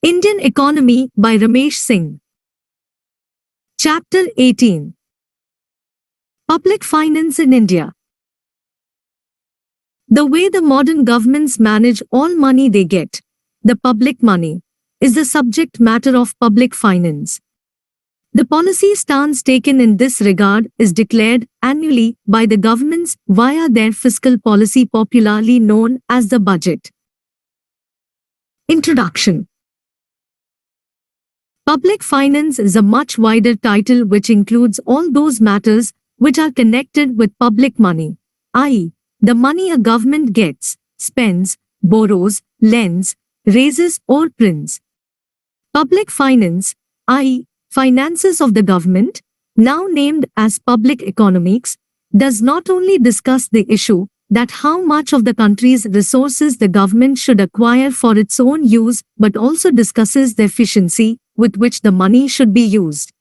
Indian Economy by Ramesh Singh. Chapter 18. Public Finance in India. The way the modern governments manage all money they get, the public money, is the subject matter of public finance. The policy stance taken in this regard is declared annually by the governments via their fiscal policy, popularly known as the budget. Introduction. Public finance is a much wider title which includes all those matters which are connected with public money, i.e., the money a government gets, spends, borrows, lends, raises or prints. Public finance, i.e., finances of the government, now named as public economics, does not only discuss the issue that how much of the country's resources the government should acquire for its own use, but also discusses the efficiency with which the money should be used.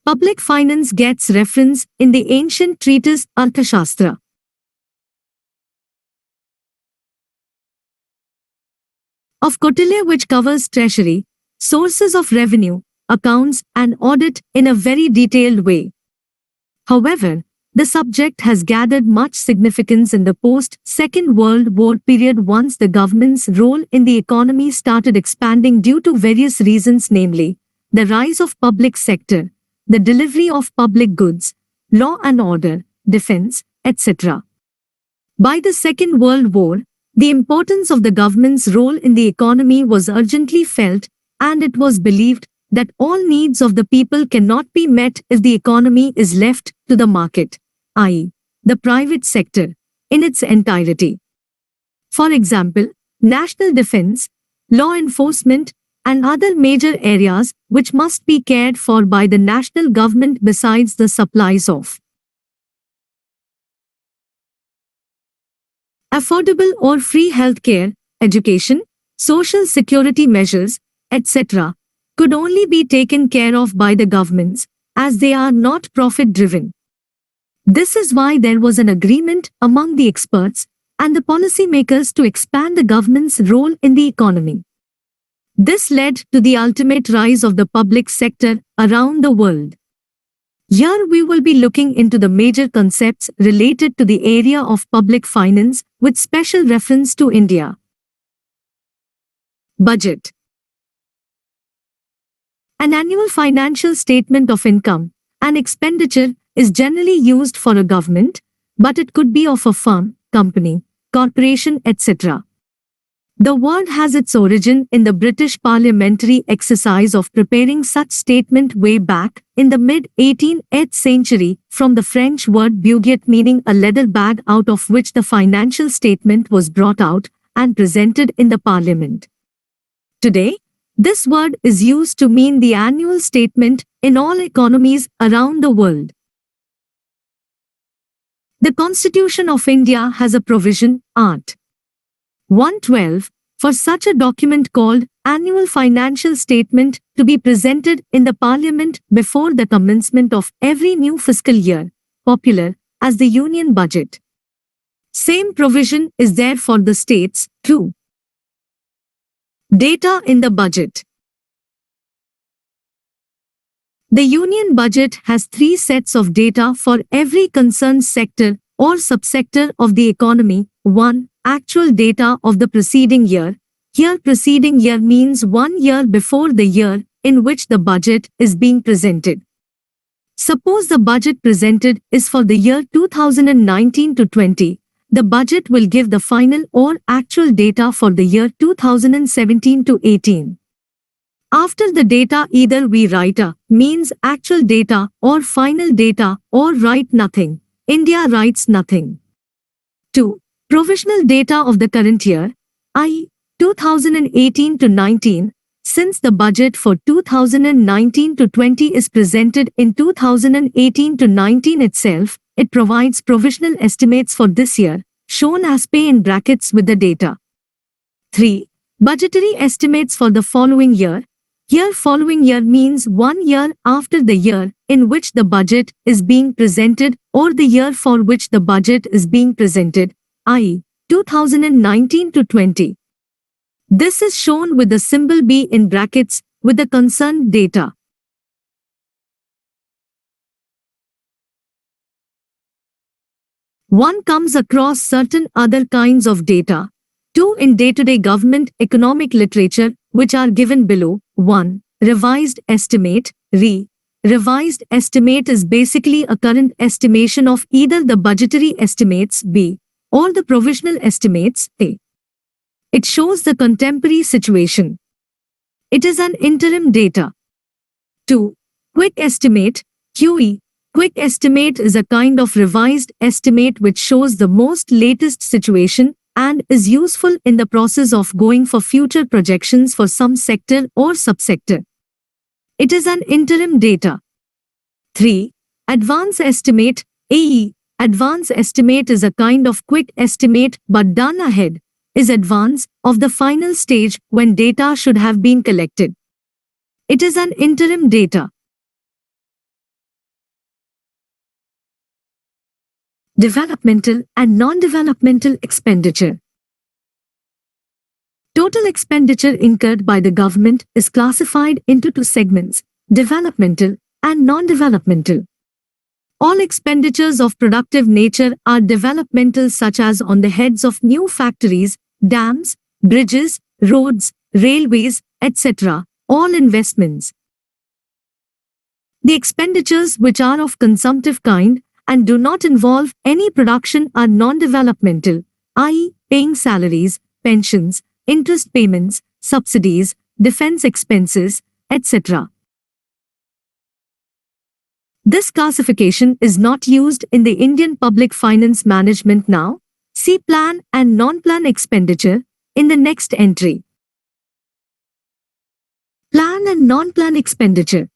Public finance gets reference in the ancient treatise Arthashastra. Of Kautilya, which covers treasury, sources of revenue, accounts and audit in a very detailed way. However, the subject has gathered much significance in the post-Second World War period once the government's role in the economy started expanding due to various reasons, namely, the rise of public sector, the delivery of public goods, law and order, defense, etc. By the Second World War, the importance of the government's role in the economy was urgently felt, and it was believed that all needs of the people cannot be met if the economy is left to the market, i.e., the private sector, in its entirety. For example, national defense, law enforcement, and other major areas which must be cared for by the national government besides the supplies of affordable or free health care, education, social security measures, etc., could only be taken care of by the governments, as they are not profit-driven. This is why there was an agreement among the experts and the policymakers to expand the government's role in the economy. This led to the ultimate rise of the public sector around the world. Here we will be looking into the major concepts related to the area of public finance with special reference to India. Budget. An annual financial statement of income and expenditure is generally used for a government, but it could be of a firm, company, corporation, etc. The word has its origin in the British parliamentary exercise of preparing such statement way back in the mid-18th century from the French word baguette, meaning a leather bag out of which the financial statement was brought out and presented in the parliament. Today, this word is used to mean the annual statement in all economies around the world. The Constitution of India has a provision, Art. 112, for such a document called Annual Financial Statement to be presented in the Parliament before the commencement of every new fiscal year, popular as the Union Budget. Same provision is there for the states, too. Data in the budget. The Union Budget has three sets of data for every concerned sector or subsector of the economy. 1. Actual data of the preceding year. Here preceding year means 1 year before the year in which the budget is being presented. Suppose the budget presented is for the year 2019 to 20. The budget will give the final or actual data for the year 2017 to 18. After the data, either we write a means actual data or final data or write nothing. India writes nothing. 2. Provisional data of the current year, i.e., 2018 to 19. Since the budget for 2019 to 20 is presented in 2018 to 19 itself, it provides provisional estimates for this year, shown as P in brackets with the data. 3. Budgetary estimates for the following year. Here following year means 1 year after the year in which the budget is being presented or the year for which the budget is being presented, i.e., 2019 to 20. This is shown with the symbol B in brackets with the concerned data. One comes across certain other kinds of data, too, in day-to-day government economic literature, which are given below. 1. Revised estimate. Revised estimate is basically a current estimation of either the budgetary estimates B or the provisional estimates A. It shows the contemporary situation. It is an interim data. 2. Quick estimate. QE. Quick estimate is a kind of revised estimate which shows the most latest situation and is useful in the process of going for future projections for some sector or subsector. It is an interim data. 3. Advance estimate. AE. Advance estimate is a kind of quick estimate but done ahead, is advance of the final stage when data should have been collected. It is an interim data. Developmental and non-developmental expenditure. Total expenditure incurred by the government is classified into two segments, developmental and non-developmental. All expenditures of productive nature are developmental, such as on the heads of new factories, dams, bridges, roads, railways, etc., all investments. The expenditures which are of consumptive kind and do not involve any production are non-developmental, i.e., paying salaries, pensions, interest payments, subsidies, defense expenses, etc. This classification is not used in the Indian public finance management now. See plan and non-plan expenditure in the next entry. Plan and non-plan expenditure.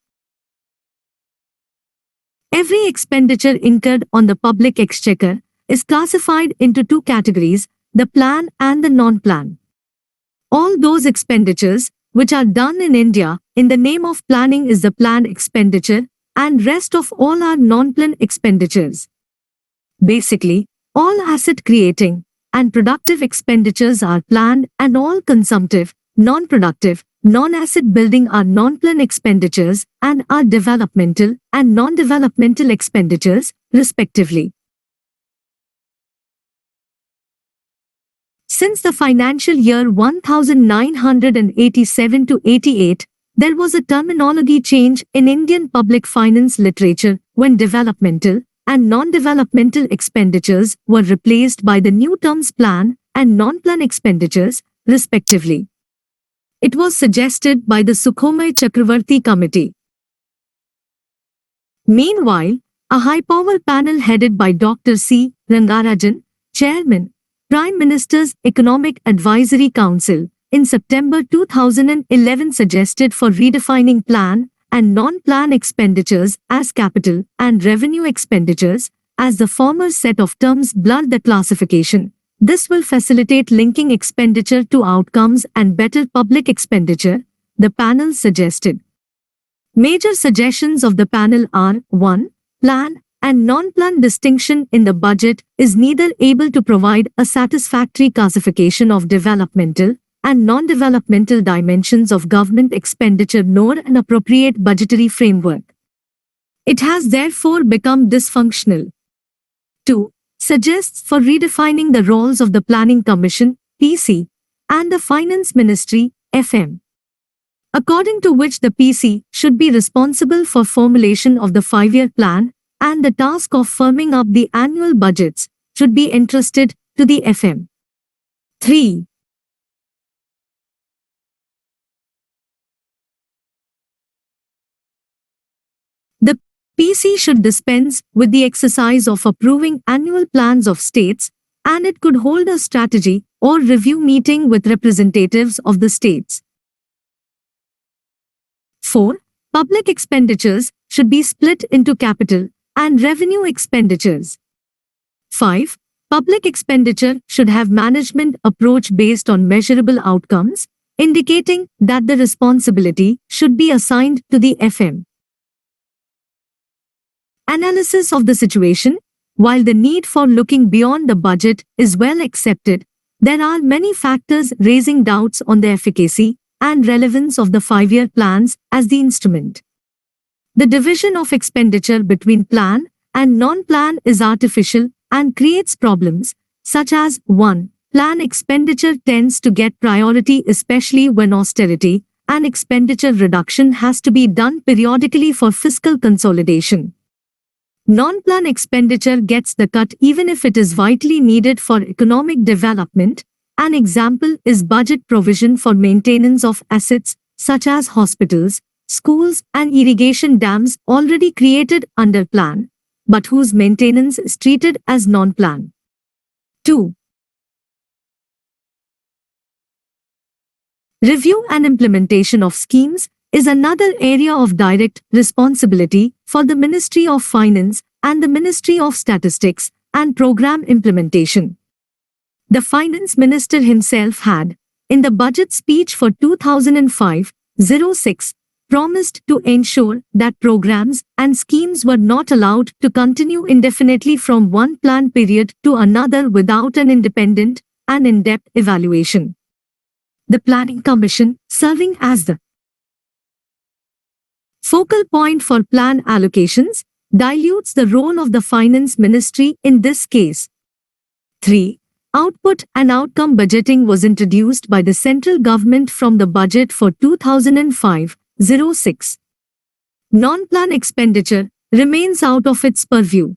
Every expenditure incurred on the public exchequer is classified into two categories, the plan and the non-plan. All those expenditures which are done in India in the name of planning is the planned expenditure, and rest of all are non-plan expenditures. Basically, all asset-creating and productive expenditures are planned, and all consumptive, non-productive, non-asset building are non-plan expenditures and are developmental and non-developmental expenditures, respectively. Since the financial year 1987 to 88, there was a terminology change in Indian public finance literature when developmental and non-developmental expenditures were replaced by the new terms plan and non-plan expenditures, respectively. It was suggested by the Sukhomai Chakravarti Committee. Meanwhile, a high-power panel headed by Dr. C. Rangarajan, Chairman, Prime Minister's Economic Advisory Council, in September 2011 suggested for redefining plan and non-plan expenditures as capital and revenue expenditures, as the former set of terms blur the classification. This will facilitate linking expenditure to outcomes and better public expenditure, the panel suggested. Major suggestions of the panel are: 1. Plan and non-plan distinction in the budget is neither able to provide a satisfactory classification of developmental and non-developmental dimensions of government expenditure nor an appropriate budgetary framework. It has therefore become dysfunctional. 2. Suggests for redefining the roles of the Planning Commission, PC, and the Finance Ministry, FM, according to which the PC should be responsible for formulation of the 5-year plan, and the task of firming up the annual budgets should be entrusted to the FM. 3. The PC should dispense with the exercise of approving annual plans of states, and it could hold a strategy or review meeting with representatives of the states. 4. Public expenditures should be split into capital and revenue expenditures. 5. Public expenditure should have management approach based on measurable outcomes, indicating that the responsibility should be assigned to the FM. Analysis of the situation. While the need for looking beyond the budget is well accepted, There are many factors raising doubts on the efficacy and relevance of the 5-year plans as the instrument. The division of expenditure between plan and non-plan is artificial and creates problems, such as 1. Plan expenditure tends to get priority especially when austerity and expenditure reduction has to be done periodically for fiscal consolidation. Non-plan expenditure gets the cut even if it is vitally needed for economic development. An example is budget provision for maintenance of assets such as hospitals, schools and irrigation dams already created under plan, but whose maintenance is treated as non-plan. 2. Review and implementation of schemes is another area of direct responsibility for the Ministry of Finance and the Ministry of Statistics and Program Implementation. The Finance Minister himself had, in the budget speech for 2005-06, promised to ensure that programs and schemes were not allowed to continue indefinitely from one plan period to another without an independent and in-depth evaluation. The Planning Commission, serving as the focal point for plan allocations, dilutes the role of the Finance Ministry in this case. 3. Output and outcome budgeting was introduced by the central government from the budget for 2005-06. Non-plan expenditure remains out of its purview.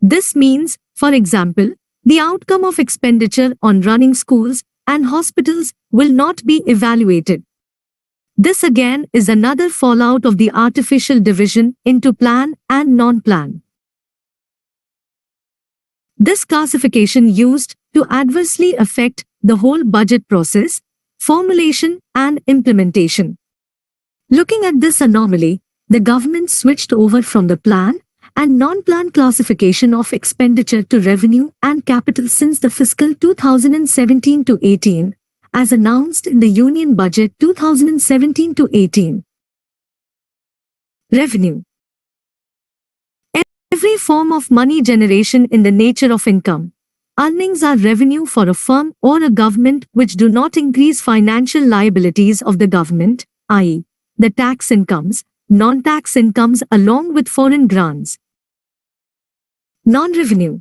This means, for example, the outcome of expenditure on running schools and hospitals will not be evaluated. This again is another fallout of the artificial division into plan and non-plan. This classification used to adversely affect the whole budget process, formulation and implementation. Looking at this anomaly, the government switched over from the plan and non-plan classification of expenditure to revenue and capital since the fiscal 2017-18, as announced in the Union Budget 2017-18. Revenue. Every form of money generation in the nature of income. Earnings are revenue for a firm or a government which do not increase financial liabilities of the government, i.e., the tax incomes, non-tax incomes along with foreign grants. Non-revenue.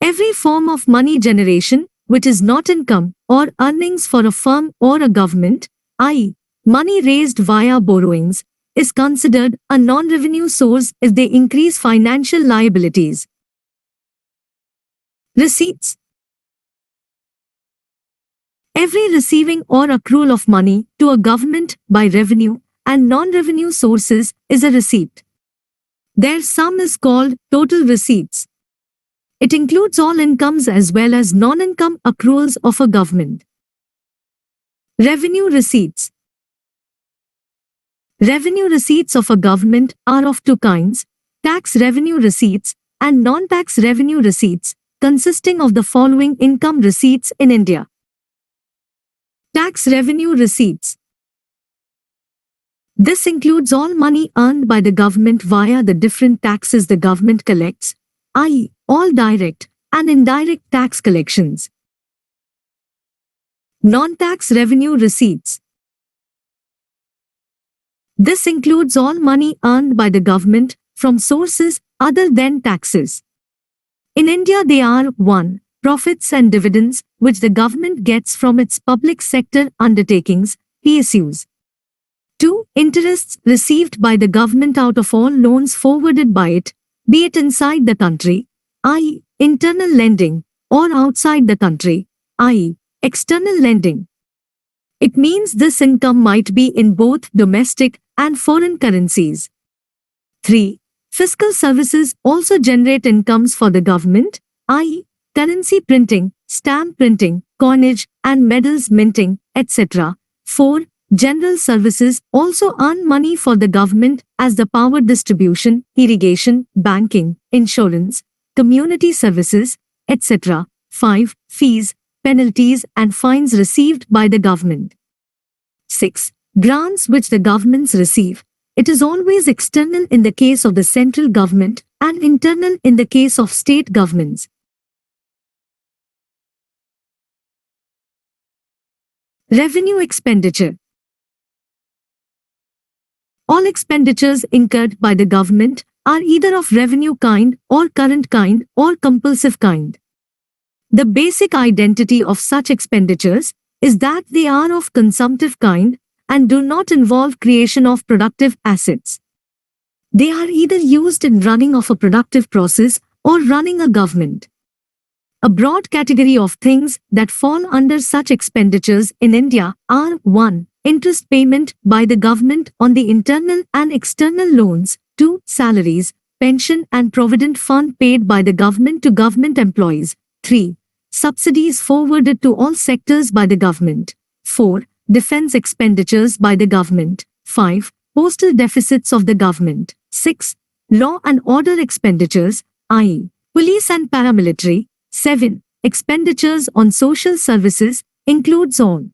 Every form of money generation which is not income or earnings for a firm or a government, i.e., money raised via borrowings, is considered a non-revenue source if they increase financial liabilities. Receipts. Every receiving or accrual of money to a government by revenue and non-revenue sources is a receipt. Their sum is called total receipts. It includes all incomes as well as non-income accruals of a government. Revenue receipts. Revenue receipts of a government are of two kinds: tax revenue receipts and non-tax revenue receipts, consisting of the following income receipts in India. Tax revenue receipts. This includes all money earned by the government via the different taxes the government collects, i.e., all direct and indirect tax collections. Non-tax revenue receipts. This includes all money earned by the government from sources other than taxes. In India they are 1. Profits and dividends which the government gets from its public sector undertakings, PSUs. 2. Interests received by the government out of all loans forwarded by it, be it inside the country, i.e., internal lending, or outside the country, i.e., external lending. It means this income might be in both domestic and foreign currencies. 3. Fiscal services also generate incomes for the government, i.e., currency printing, stamp printing, coinage, and medals minting, etc. 4. General services also earn money for the government as the power distribution, irrigation, banking, insurance, community services, etc. 5. Fees, penalties and fines received by the government. 6. Grants which the governments receive. It is always external in the case of the central government and internal in the case of state governments. Revenue expenditure. All expenditures incurred by the government are either of revenue kind or current kind or compulsive kind. The basic identity of such expenditures is that they are of consumptive kind and do not involve creation of productive assets. They are either used in running of a productive process or running a government. A broad category of things that fall under such expenditures in India are 1. Interest payment by the government on the internal and external loans, 2. Salaries, pension and provident fund paid by the government to government employees, 3. Subsidies forwarded to all sectors by the government, 4. Defense expenditures by the government, 5. Postal deficits of the government, 6. Law and order expenditures, i.e., police and paramilitary, 7. Expenditures on social services, includes all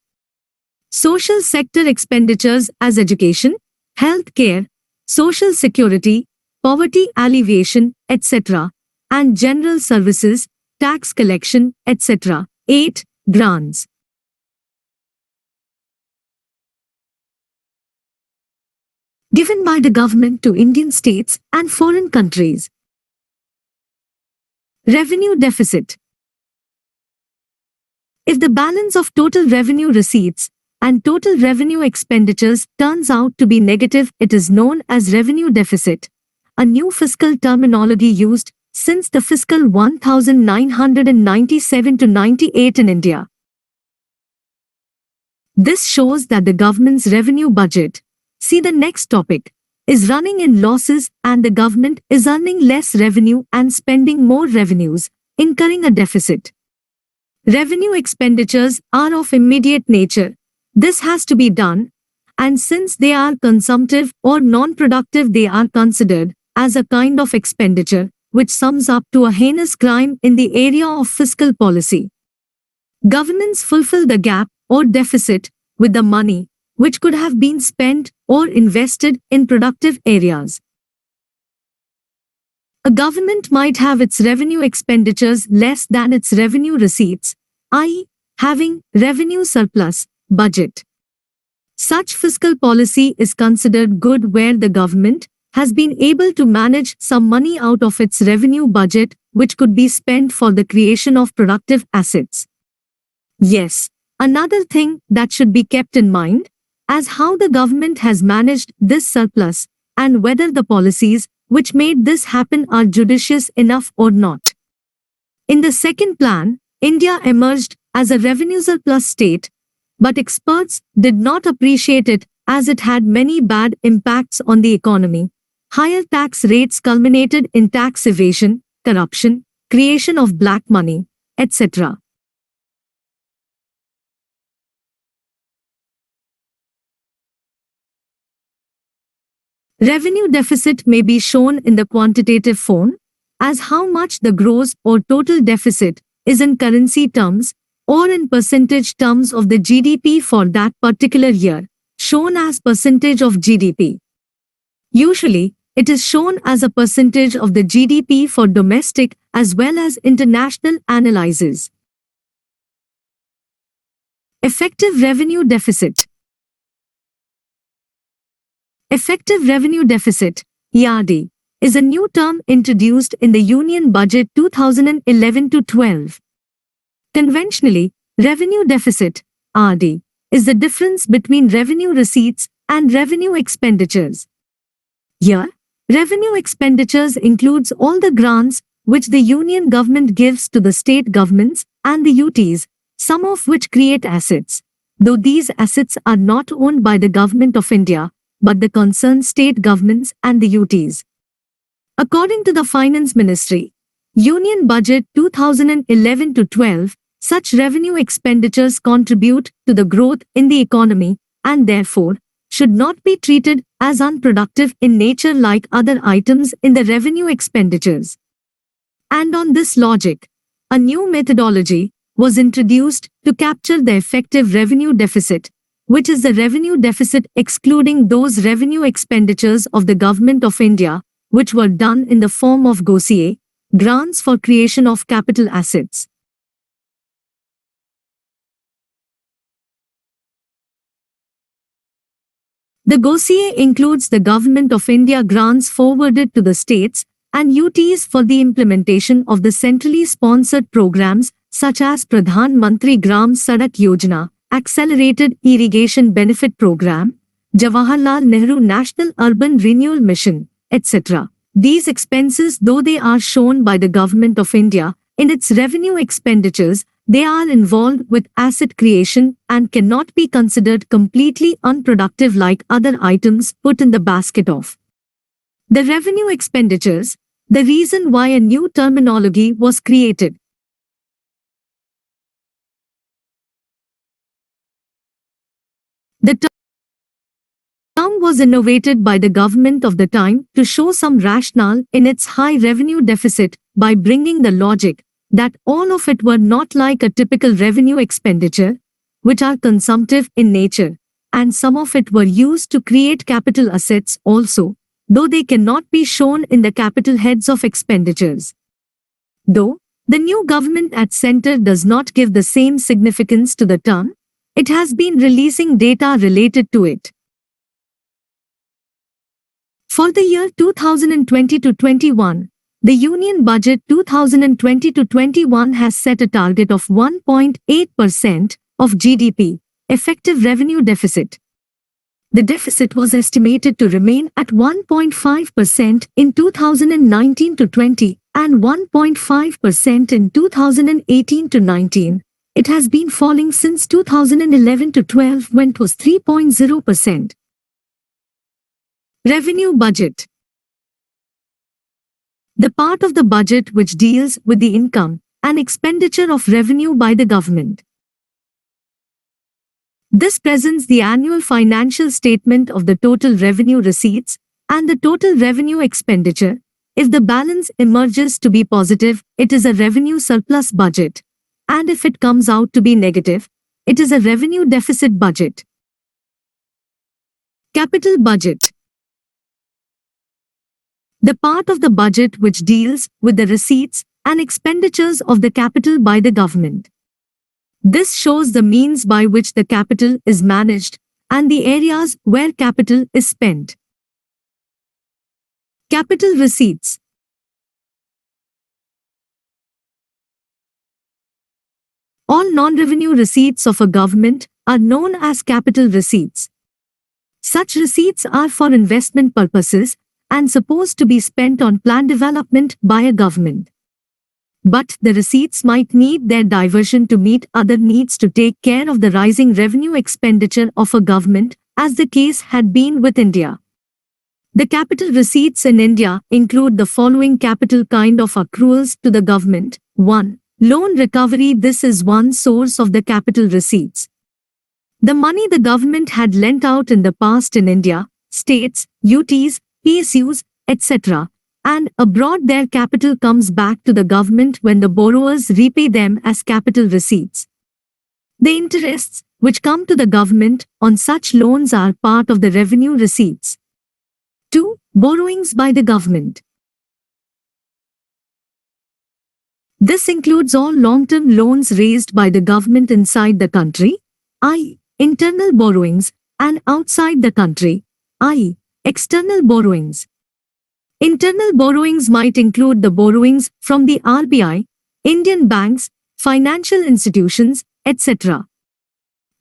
social sector expenditures as education, health care, social security, poverty alleviation, etc., and general services, tax collection, etc. 8. Grants. Given by the government to Indian states and foreign countries. Revenue deficit. If the balance of total revenue receipts and total revenue expenditures turns out to be negative, it is known as revenue deficit, a new fiscal terminology used since the fiscal 1997-98 in India. This shows that the government's revenue budget, see the next topic, is running in losses and the government is earning less revenue and spending more revenues, incurring a deficit. Revenue expenditures are of immediate nature. This has to be done, and since they are consumptive or non-productive, they are considered as a kind of expenditure, which sums up to a heinous crime in the area of fiscal policy. Governments fulfill the gap or deficit with the money which could have been spent or invested in productive areas. A government might have its revenue expenditures less than its revenue receipts, i.e., having revenue surplus budget. Such fiscal policy is considered good where the government has been able to manage some money out of its revenue budget which could be spent for the creation of productive assets. Yes, another thing that should be kept in mind as how the government has managed this surplus and whether the policies which made this happen are judicious enough or not. In the second plan, India emerged as a revenue surplus state, but experts did not appreciate it as it had many bad impacts on the economy. Higher tax rates culminated in tax evasion, corruption, creation of black money, etc. Revenue deficit may be shown in the quantitative form as how much the gross or total deficit is in currency terms or in percentage terms of the GDP for that particular year, shown as percentage of GDP. Usually, it is shown as a percentage of the GDP for domestic as well as international analyses. Effective revenue deficit. Effective revenue deficit, ERD, is a new term introduced in the Union Budget 2011-12. Conventionally, revenue deficit, RD, is the difference between revenue receipts and revenue expenditures. Here, revenue expenditures includes all the grants which the Union government gives to the state governments and the UTs, some of which create assets, though these assets are not owned by the Government of India, but the concerned state governments and the UTs. According to the Finance Ministry, Union Budget 2011-12, such revenue expenditures contribute to the growth in the economy and therefore should not be treated as unproductive in nature like other items in the revenue expenditures. And on this logic, a new methodology was introduced to capture the effective revenue deficit, which is the revenue deficit excluding those revenue expenditures of the Government of India, which were done in the form of GOCA, grants for creation of capital assets. The GOSIA includes the Government of India grants forwarded to the states and UTs for the implementation of the centrally sponsored programs such as Pradhan Mantri Gram Sadak Yojana, Accelerated Irrigation Benefit Program, Jawaharlal Nehru National Urban Renewal Mission, etc. These expenses, though they are shown by the Government of India in its revenue expenditures, they are involved with asset creation and cannot be considered completely unproductive like other items put in the basket of the revenue expenditures, the reason why a new terminology was created. The term was innovated by the government of the time to show some rationale in its high revenue deficit by bringing the logic that all of it were not like a typical revenue expenditure, which are consumptive in nature, and some of it were used to create capital assets also, though they cannot be shown in the capital heads of expenditures. Though the new government at center does not give the same significance to the term, it has been releasing data related to it. For the year 2020-21, the Union Budget 2020-21 has set a target of 1.8% of GDP, effective revenue deficit. The deficit was estimated to remain at 1.5% in 2019-20 and 1.5% in 2018-19. It has been falling since 2011-12 when it was 3.0%. Revenue budget. The part of the budget which deals with the income and expenditure of revenue by the government. This presents the annual financial statement of the total revenue receipts and the total revenue expenditure. If the balance emerges to be positive, it is a revenue surplus budget, and if it comes out to be negative, it is a revenue deficit budget. Capital budget. The part of the budget which deals with the receipts and expenditures of the capital by the government. This shows the means by which the capital is managed and the areas where capital is spent. Capital receipts. All non-revenue receipts of a government are known as capital receipts. Such receipts are for investment purposes and supposed to be spent on plan development by a government. But the receipts might need their diversion to meet other needs to take care of the rising revenue expenditure of a government, as the case had been with India. The capital receipts in India include the following capital kind of accruals to the government. 1. Loan recovery. This is one source of the capital receipts. The money the government had lent out in the past in India, states, UTs, PSUs, etc., and abroad their capital comes back to the government when the borrowers repay them as capital receipts. The interests which come to the government on such loans are part of the revenue receipts. 2. Borrowings by the government. This includes all long-term loans raised by the government inside the country, i.e., internal borrowings, and outside the country, i.e., external borrowings. Internal borrowings might include the borrowings from the RBI, Indian banks, financial institutions, etc.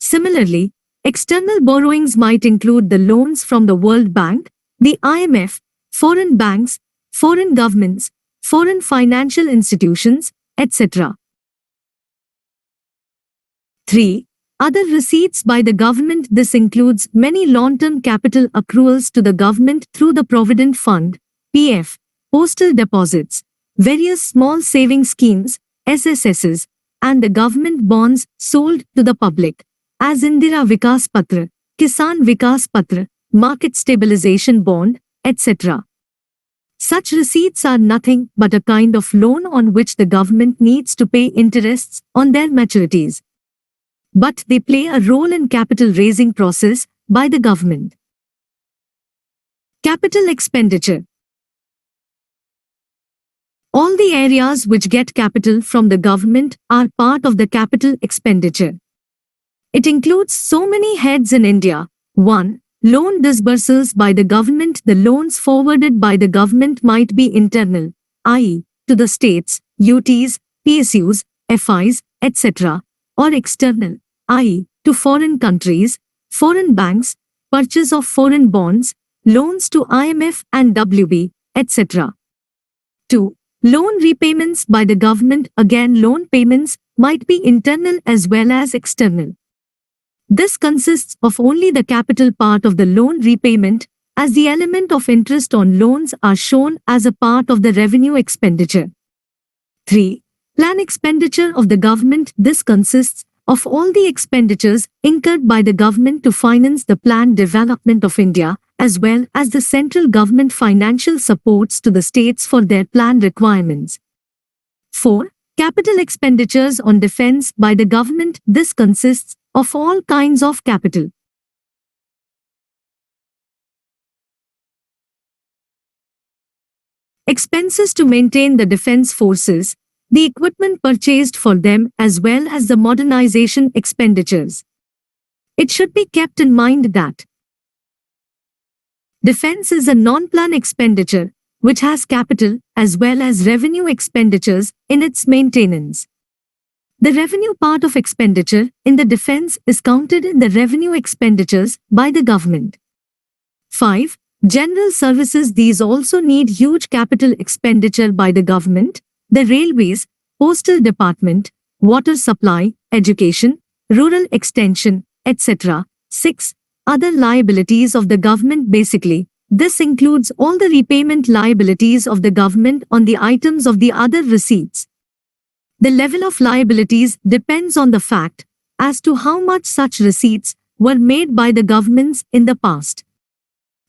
Similarly, external borrowings might include the loans from the World Bank, the IMF, foreign banks, foreign governments, foreign financial institutions, etc. 3. Other receipts by the government. This includes many long-term capital accruals to the government through the Provident Fund, PF, postal deposits, various small saving schemes, SSSs, and the government bonds sold to the public, as Indira Vikas Patra, Kisan Vikas Patra, Market Stabilization Bond, etc. Such receipts are nothing but a kind of loan on which the government needs to pay interests on their maturities. But they play a role in capital raising process by the government. Capital expenditure. All the areas which get capital from the government are part of the capital expenditure. It includes so many heads in India. 1. loan disbursals by the government. The loans forwarded by the government might be internal, i.e., to the states, UTs, PSUs, FIs, etc., or external, i.e., to foreign countries, foreign banks, purchase of foreign bonds, loans to IMF and WB, etc. 2. Loan repayments by the government. Again, loan payments might be internal as well as external. This consists of only the capital part of the loan repayment, as the element of interest on loans are shown as a part of the revenue expenditure. 3. Plan expenditure of the government. This consists of all the expenditures incurred by the government to finance the planned development of India, as well as the central government financial supports to the states for their planned requirements. 4. Capital expenditures on defense by the government. This consists of all kinds of capital. Expenses to maintain the defense forces, the equipment purchased for them, as well as the modernization expenditures. It should be kept in mind that defense is a non-plan expenditure, which has capital as well as revenue expenditures in its maintenance. The revenue part of expenditure in the defense is counted in the revenue expenditures by the government. 5. General services. These also need huge capital expenditure by the government, the railways, postal department, water supply, education, rural extension, etc. 6. Other liabilities of the government. Basically, this includes all the repayment liabilities of the government on the items of the other receipts. The level of liabilities depends on the fact as to how much such receipts were made by the governments in the past.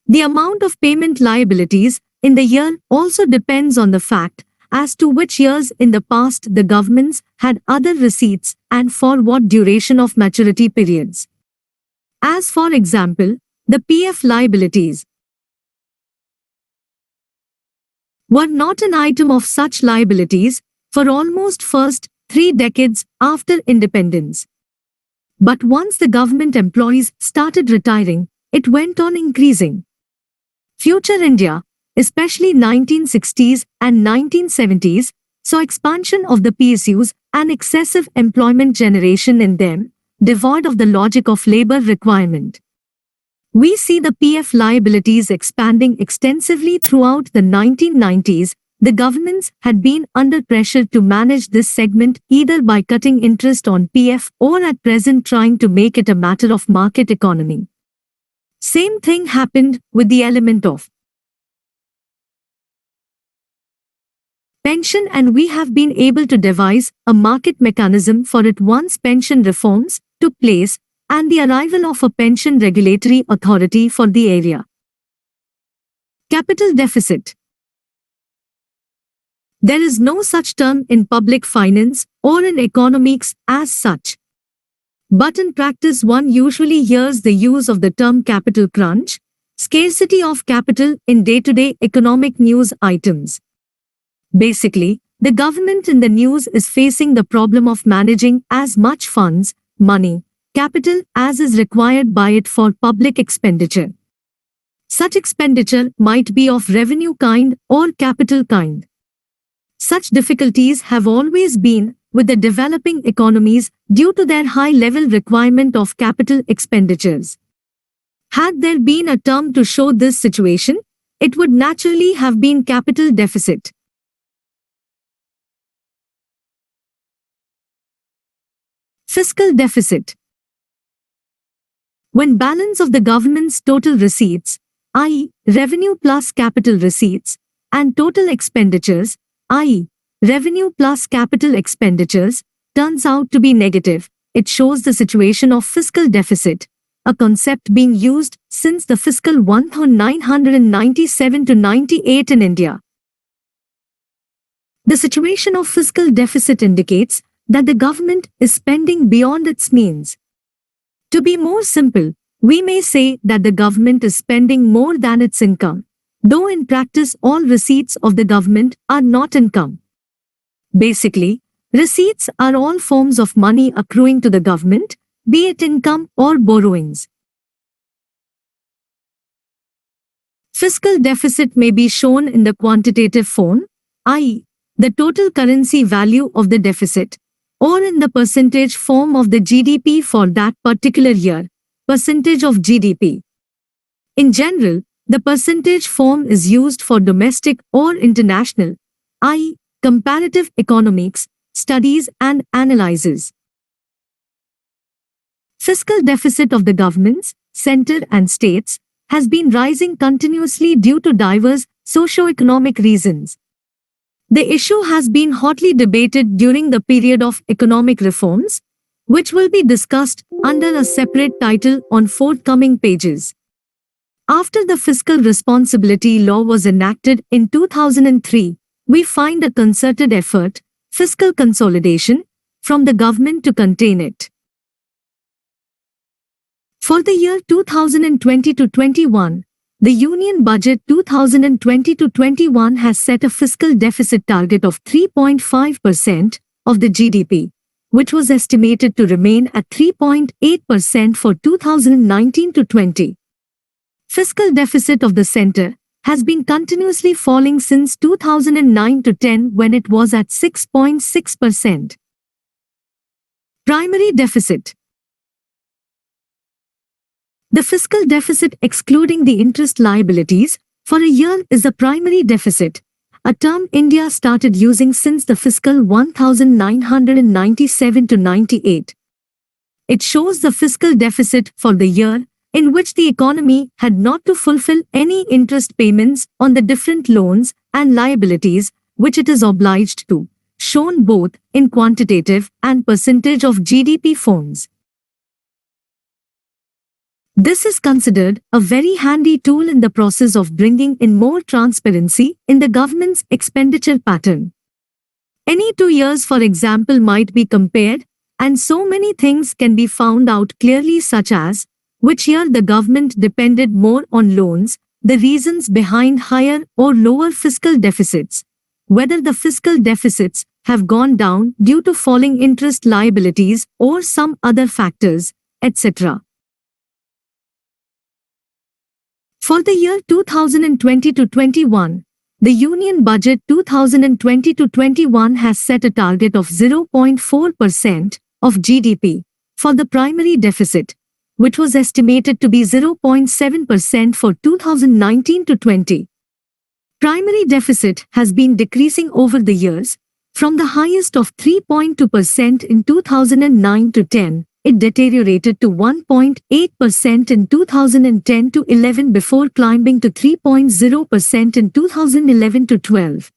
The amount of payment liabilities in the year also depends on the fact as to which years in the past the governments had other receipts and for what duration of maturity periods. As for example, the PF liabilities were not an item of such liabilities for almost first 3 decades after independence. But once the government employees started retiring, it went on increasing. Future India, especially 1960s and 1970s, saw expansion of the PSUs and excessive employment generation in them, devoid of the logic of labor requirement. We see the PF liabilities expanding extensively throughout the 1990s. The governments had been under pressure to manage this segment either by cutting interest on PF or at present trying to make it a matter of market economy. Same thing happened with the element of pension, and we have been able to devise a market mechanism for it once pension reforms took place and the arrival of a pension regulatory authority for the area. Capital deficit. There is no such term in public finance or in economics as such. But in practice one usually hears the use of the term capital crunch, scarcity of capital in day-to-day economic news items. Basically, the government in the news is facing the problem of managing as much funds, money, capital as is required by it for public expenditure. Such expenditure might be of revenue kind or capital kind. Such difficulties have always been with the developing economies due to their high-level requirement of capital expenditures. Had there been a term to show this situation, it would naturally have been capital deficit. Fiscal deficit. When balance of the government's total receipts, i.e., revenue plus capital receipts, and total expenditures, i.e., revenue plus capital expenditures, turns out to be negative, it shows the situation of fiscal deficit, a concept being used since the fiscal 1997 to 98 in India. The situation of fiscal deficit indicates that the government is spending beyond its means. To be more simple, we may say that the government is spending more than its income, though in practice all receipts of the government are not income. Basically, receipts are all forms of money accruing to the government, be it income or borrowings. Fiscal deficit may be shown in the quantitative form, i.e., the total currency value of the deficit, or in the percentage form of the GDP for that particular year, percentage of GDP. In general, the percentage form is used for domestic or international, i.e., comparative economics, studies and analyses. Fiscal deficit of the governments, center and states, has been rising continuously due to diverse socio-economic reasons. The issue has been hotly debated during the period of economic reforms, which will be discussed under a separate title on forthcoming pages. After the Fiscal Responsibility Law was enacted in 2003, we find a concerted effort, fiscal consolidation, from the government to contain it. For the year 2020-21, the Union Budget 2020-21 has set a fiscal deficit target of 3.5% of the GDP, which was estimated to remain at 3.8% for 2019-20. Fiscal deficit of the center has been continuously falling since 2009-10 when it was at 6.6%. Primary deficit. The fiscal deficit excluding the interest liabilities for a year is the primary deficit, a term India started using since the fiscal 1997-98. It shows the fiscal deficit for the year in which the economy had not to fulfill any interest payments on the different loans and liabilities which it is obliged to, shown both in quantitative and percentage of GDP forms. This is considered a very handy tool in the process of bringing in more transparency in the government's expenditure pattern. Any 2 years, for example, might be compared, and so many things can be found out clearly, such as which year the government depended more on loans, the reasons behind higher or lower fiscal deficits, whether the fiscal deficits have gone down due to falling interest liabilities or some other factors, etc. For the year 2020-21, the Union Budget 2020-21 has set a target of 0.4% of GDP for the primary deficit, which was estimated to be 0.7% for 2019-20. Primary deficit has been decreasing over the years. From the highest of 3.2% in 2009-10, it deteriorated to 1.8% in 2010-11 before climbing to 3.0% in 2011-12.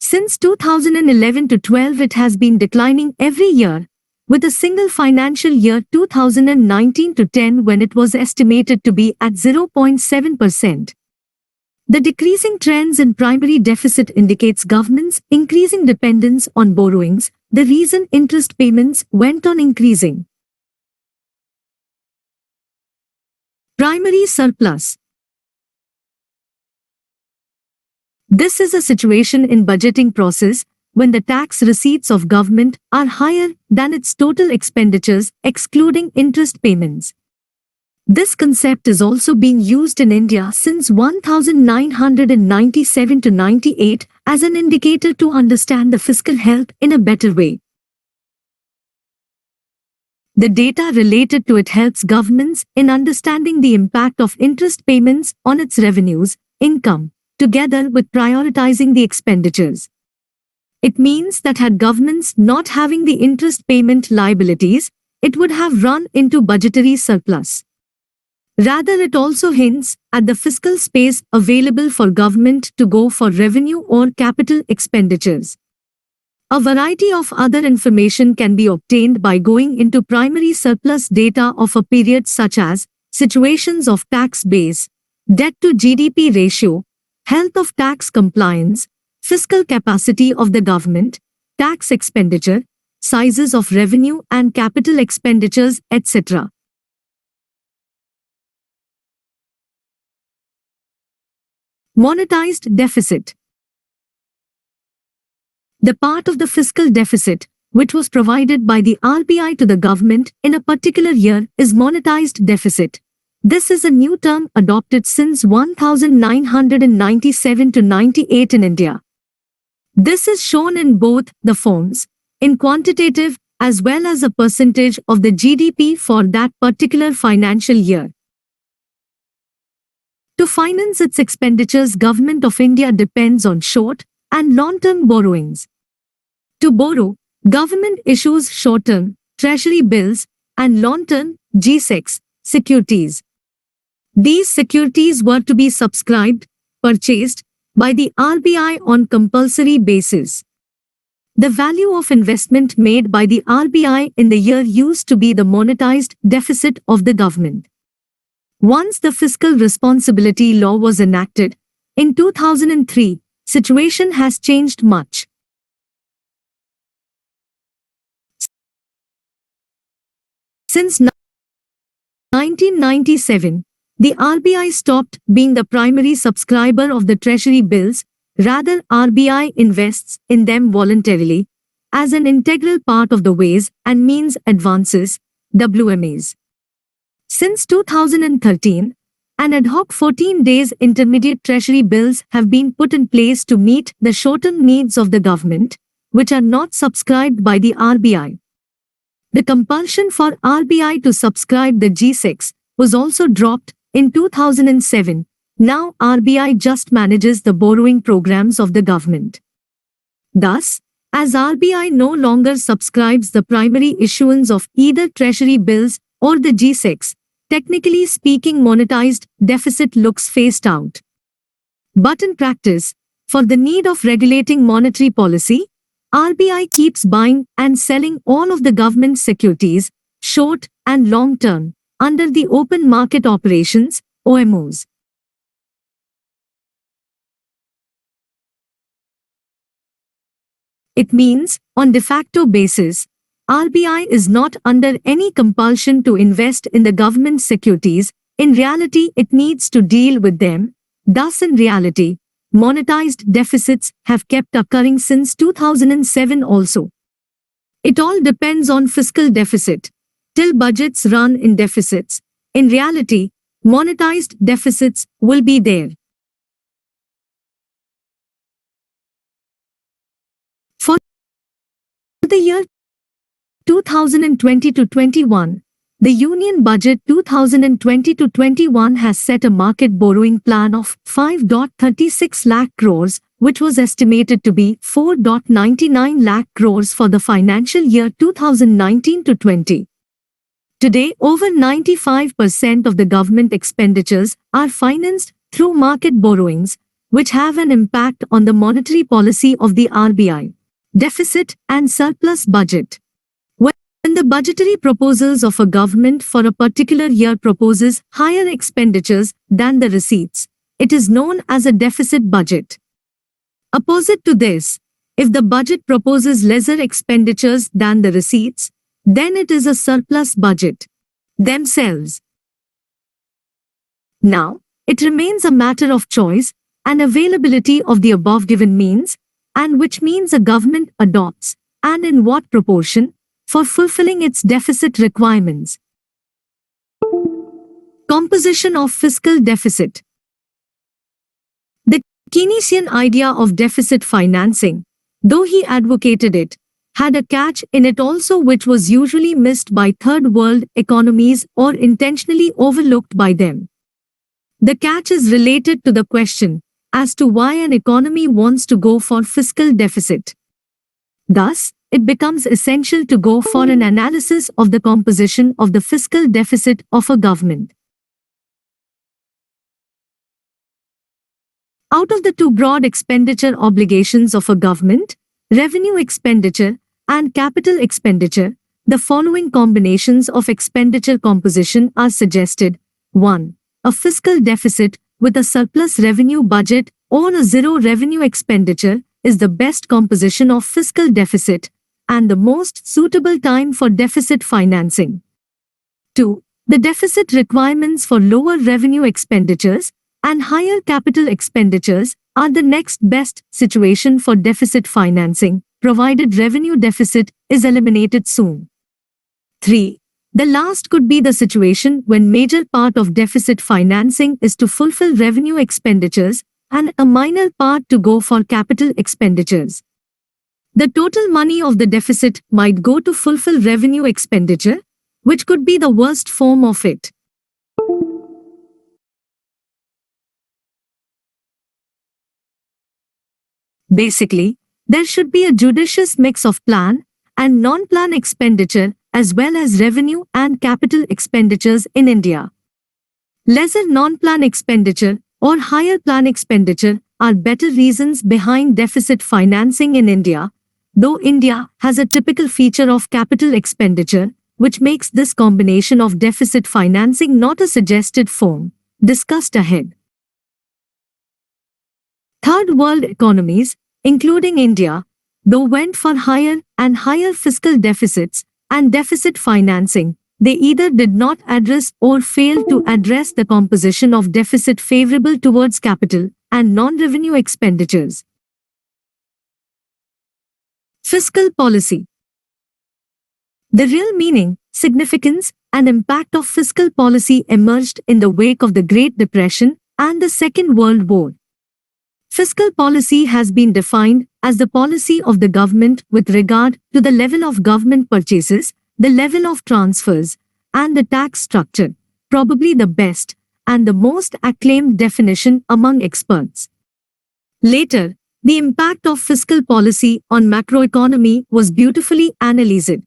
Since 2011-12 it has been declining every year, with a single financial year 2019-10 when it was estimated to be at 0.7%. The decreasing trends in primary deficit indicates government's increasing dependence on borrowings, the reason interest payments went on increasing. Primary surplus. This is a situation in budgeting process when the tax receipts of government are higher than its total expenditures excluding interest payments. This concept is also being used in India since 1997-98 as an indicator to understand the fiscal health in a better way. The data related to it helps governments in understanding the impact of interest payments on its revenues, income, together with prioritizing the expenditures. It means that had governments not having the interest payment liabilities, it would have run into budgetary surplus. Rather, it also hints at the fiscal space available for government to go for revenue or capital expenditures. A variety of other information can be obtained by going into primary surplus data of a period such as situations of tax base, debt to GDP ratio, health of tax compliance, fiscal capacity of the government, tax expenditure, sizes of revenue and capital expenditures, etc. Monetized deficit. The part of the fiscal deficit, which was provided by the RBI to the government in a particular year, is monetized deficit, This is a new term adopted since 1997 to 98 in India. This is shown in both the forms, in quantitative as well as a percentage of the GDP for that particular financial year. To finance its expenditures, Government of India depends on short and long-term borrowings. To borrow, government issues short-term treasury bills and long-term G-Secs securities. These securities were to be subscribed, purchased by the RBI on compulsory basis. The value of investment made by the RBI in the year used to be the monetized deficit of the government. Once the Fiscal Responsibility Law was enacted, in 2003, situation has changed much. Since 1997, the RBI stopped being the primary subscriber of the treasury bills. Rather, RBI invests in them voluntarily, as an integral part of the Ways and Means Advances, WMAs. Since 2013, an ad hoc 14 days intermediate treasury bills have been put in place to meet the short-term needs of the government, which are not subscribed by the RBI. The compulsion for RBI to subscribe the G-Secs was also dropped in 2007. Now RBI just manages the borrowing programs of the government. Thus, as RBI no longer subscribes the primary issuance of either treasury bills or the G-Secs, technically speaking, monetized deficit looks phased out. But in practice, for the need of regulating monetary policy, RBI keeps buying and selling all of the government securities, short and long term, under the open market operations, OMOs. It means, on de facto basis, RBI is not under any compulsion to invest in the government securities. In reality, it needs to deal with them. Thus, in reality, monetized deficits have kept occurring since 2007 also. It all depends on fiscal deficit. Till budgets run in deficits, in reality, monetized deficits will be there. For the year 2020 to 21, the Union Budget 2020 to 21 has set a market borrowing plan of 5.36 lakh crores, which was estimated to be 4.99 lakh crores for the financial year 2019 to 20. Today, over 95% of the government expenditures are financed through market borrowings, which have an impact on the monetary policy of the RBI. Deficit and surplus budget. When the budgetary proposals of a government for a particular year proposes higher expenditures than the receipts, it is known as a deficit budget. Opposite to this, if the budget proposes lesser expenditures than the receipts, then it is a surplus budget themselves. Now, it remains a matter of choice and availability of the above given means, and which means a government adopts, and in what proportion, for fulfilling its deficit requirements. Composition of fiscal deficit. The Keynesian idea of deficit financing, though he advocated it, had a catch in it also, which was usually missed by third world economies or intentionally overlooked by them. The catch is related to the question as to why an economy wants to go for fiscal deficit. Thus, it becomes essential to go for an analysis of the composition of the fiscal deficit of a government. Out of the two broad expenditure obligations of a government, revenue expenditure and capital expenditure, the following combinations of expenditure composition are suggested. 1. A fiscal deficit with a surplus revenue budget or a zero revenue expenditure is the best composition of fiscal deficit and the most suitable time for deficit financing. 2. The deficit requirements for lower revenue expenditures and higher capital expenditures are the next best situation for deficit financing, provided revenue deficit is eliminated soon. 3. The last could be the situation when major part of deficit financing is to fulfill revenue expenditures and a minor part to go for capital expenditures. The total money of the deficit might go to fulfill revenue expenditure, which could be the worst form of it. Basically, there should be a judicious mix of plan and non-plan expenditure as well as revenue and capital expenditures in India. Lesser non-plan expenditure or higher plan expenditure are better reasons behind deficit financing in India, though India has a typical feature of capital expenditure, which makes this combination of deficit financing not a suggested form, discussed ahead. Third world economies, including India, though went for higher and higher fiscal deficits and deficit financing, they either did not address or failed to address the composition of deficit favorable towards capital and non-revenue expenditures. Fiscal policy. The real meaning, significance, and impact of fiscal policy emerged in the wake of the Great Depression and the Second World War. Fiscal policy has been defined as the policy of the government with regard to the level of government purchases, the level of transfers, and the tax structure, probably the best and the most acclaimed definition among experts. Later, the impact of fiscal policy on macroeconomy was beautifully analyzed.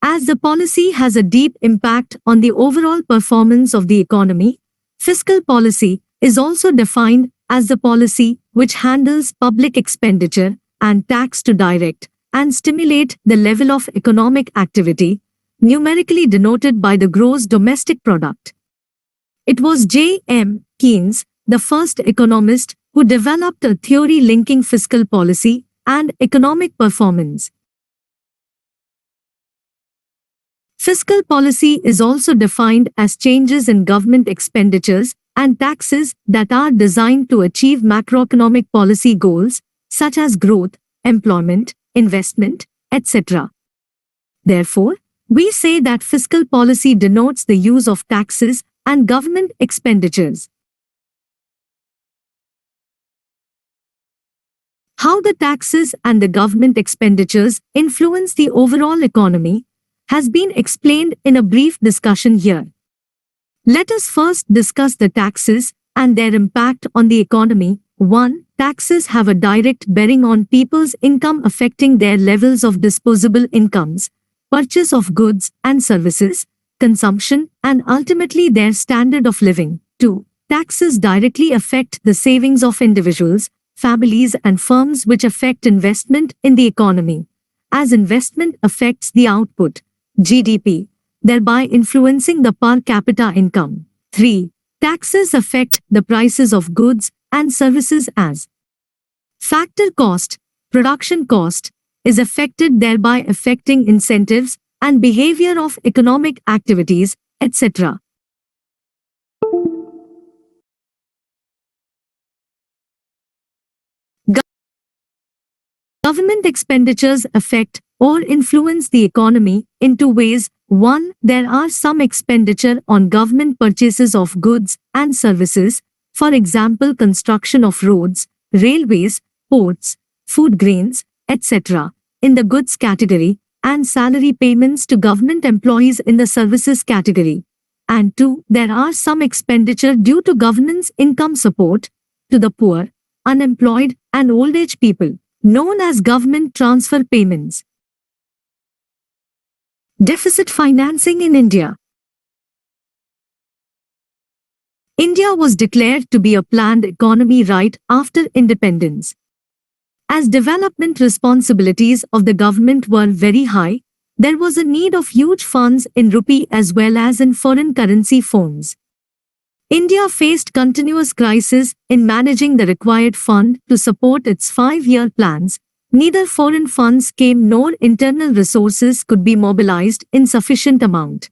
As the policy has a deep impact on the overall performance of the economy, fiscal policy is also defined as the policy which handles public expenditure and tax to direct and stimulate the level of economic activity, numerically denoted by the gross domestic product. It was J. M. Keynes, the first economist, who developed a theory linking fiscal policy and economic performance. Fiscal policy is also defined as changes in government expenditures and taxes that are designed to achieve macroeconomic policy goals, such as growth, employment, investment, etc. Therefore, we say that fiscal policy denotes the use of taxes and government expenditures. How the taxes and the government expenditures influence the overall economy has been explained in a brief discussion here. Let us first discuss the taxes and their impact on the economy. 1. Taxes have a direct bearing on people's income, affecting their levels of disposable incomes, purchase of goods and services, consumption, and ultimately their standard of living. 2. Taxes directly affect the savings of individuals, families and firms, which affect investment in the economy, as investment affects the output, GDP, thereby influencing the per capita income. 3. Taxes affect the prices of goods and services as factor cost, production cost, is affected, thereby affecting incentives and behavior of economic activities, etc. Government expenditures affect or influence the economy in two ways. 1. There are some expenditure on government purchases of goods and services, for example construction of roads, railways, ports, food grains, etc., in the goods category, and salary payments to government employees in the services category. And 2. There are some expenditure due to government's income support to the poor, unemployed, and old age people, known as government transfer payments. Deficit financing in India. India was declared to be a planned economy right after independence. As development responsibilities of the government were very high, there was a need of huge funds in rupee as well as in foreign currency forms. India faced continuous crises in managing the required fund to support its 5-year plans. Neither foreign funds came nor internal resources could be mobilized in sufficient amount.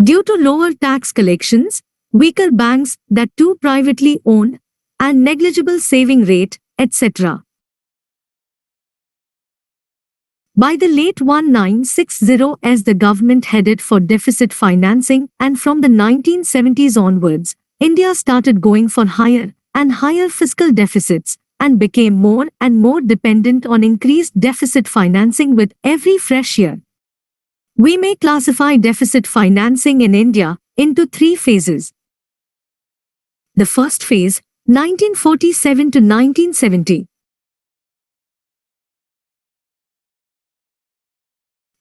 Due to lower tax collections, weaker banks that too privately owned, and negligible saving rate, etc. By the late 1960s, the government headed for deficit financing, and from the 1970s onwards, India started going for higher and higher fiscal deficits and became more and more dependent on increased deficit financing with every fresh year. We may classify deficit financing in India into three phases. The first phase, 1947 to 1970.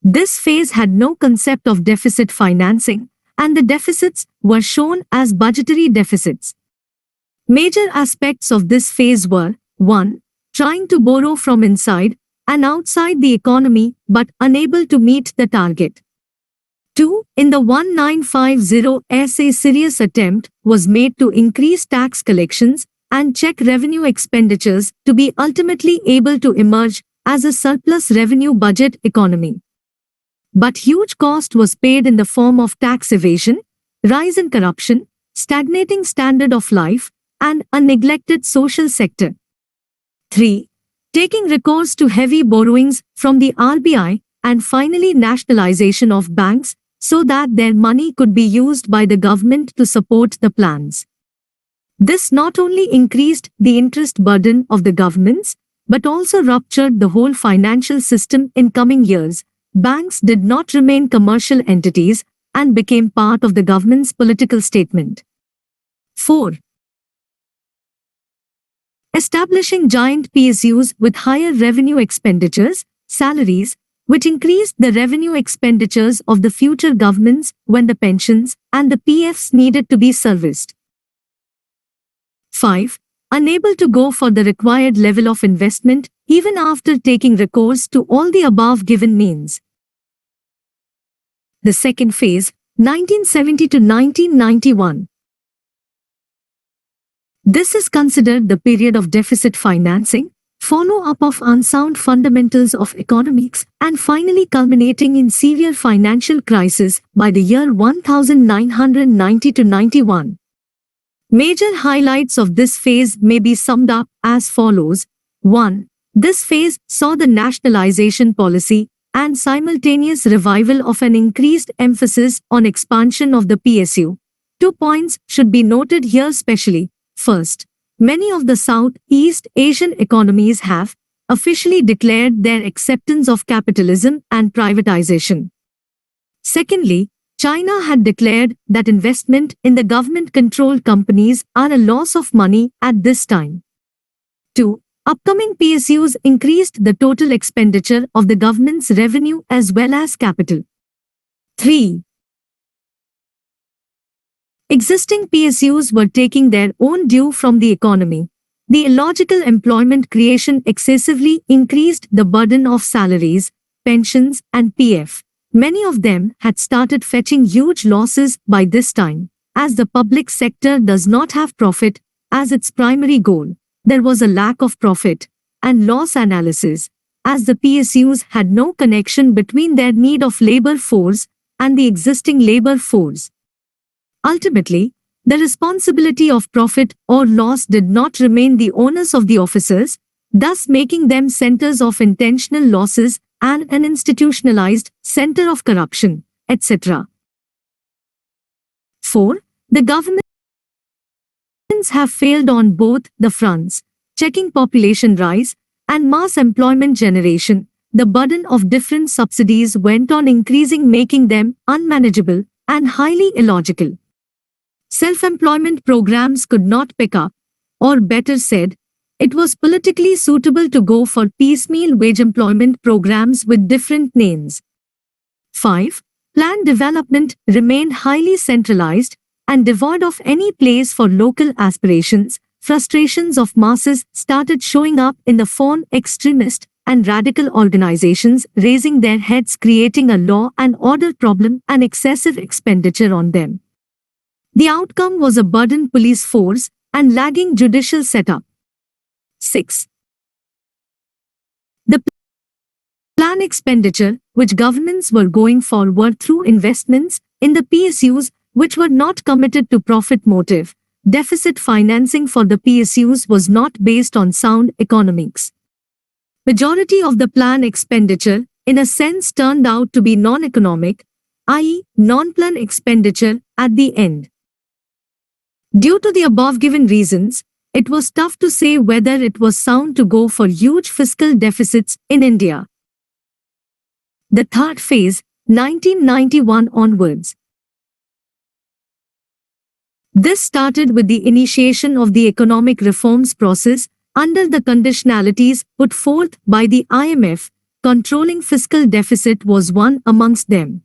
This phase had no concept of deficit financing, and the deficits were shown as budgetary deficits. Major aspects of this phase were 1. Trying to borrow from inside and outside the economy but unable to meet the target. 2. In the 1950s, a serious attempt was made to increase tax collections and check revenue expenditures to be ultimately able to emerge as a surplus revenue budget economy. But huge cost was paid in the form of tax evasion, rise in corruption, stagnating standard of life, and a neglected social sector. 3. Taking recourse to heavy borrowings from the RBI, and finally nationalization of banks so that their money could be used by the government to support the plans. This not only increased the interest burden of the governments, but also ruptured the whole financial system in coming years. Banks did not remain commercial entities and became part of the government's political statement. 4. Establishing giant PSUs with higher revenue expenditures, salaries, which increased the revenue expenditures of the future governments when the pensions and the PFs needed to be serviced. 5. Unable to go for the required level of investment even after taking recourse to all the above given means. The second phase, 1970 to 1991. This is considered the period of deficit financing, follow-up of unsound fundamentals of economics, and finally culminating in severe financial crisis by the year 1990 to 91. Major highlights of this phase may be summed up as follows. 1. This phase saw the nationalization policy and simultaneous revival of an increased emphasis on expansion of the PSU. 2 points should be noted here specially. First, many of the Southeast Asian economies have officially declared their acceptance of capitalism and privatization. Secondly, China had declared that investment in the government-controlled companies are a loss of money at this time. 2. Upcoming PSUs increased the total expenditure of the government's revenue as well as capital. 3. Existing PSUs were taking their own due from the economy. The illogical employment creation excessively increased the burden of salaries, pensions, and PF. Many of them had started fetching huge losses by this time. As the public sector does not have profit as its primary goal, there was a lack of profit and loss analysis, as the PSUs had no connection between their need of labor force and the existing labor force. Ultimately, the responsibility of profit or loss did not remain the onus of the officers, thus making them centers of intentional losses and an institutionalized center of corruption, etc. 4. The governments have failed on both the fronts, checking population rise and mass employment generation. The burden of different subsidies went on increasing, making them unmanageable and highly illogical. Self-employment programs could not pick up, or better said, it was politically suitable to go for piecemeal wage employment programs with different names. 5. Planned development remained highly centralized and devoid of any place for local aspirations. Frustrations of masses started showing up in the form extremist and radical organizations raising their heads, creating a law and order problem and excessive expenditure on them. The outcome was a burdened police force and lagging judicial setup. 6. The plan expenditure, which governments were going for, were through investments in the PSUs which were not committed to profit motive. Deficit financing for the PSUs was not based on sound economics. Majority of the plan expenditure in a sense turned out to be non-economic, i.e., non-planned expenditure at the end. Due to the above given reasons, it was tough to say whether it was sound to go for huge fiscal deficits in India. The third phase, 1991 onwards. This started with the initiation of the economic reforms process under the conditionalities put forth by the IMF. Controlling fiscal deficit was one amongst them.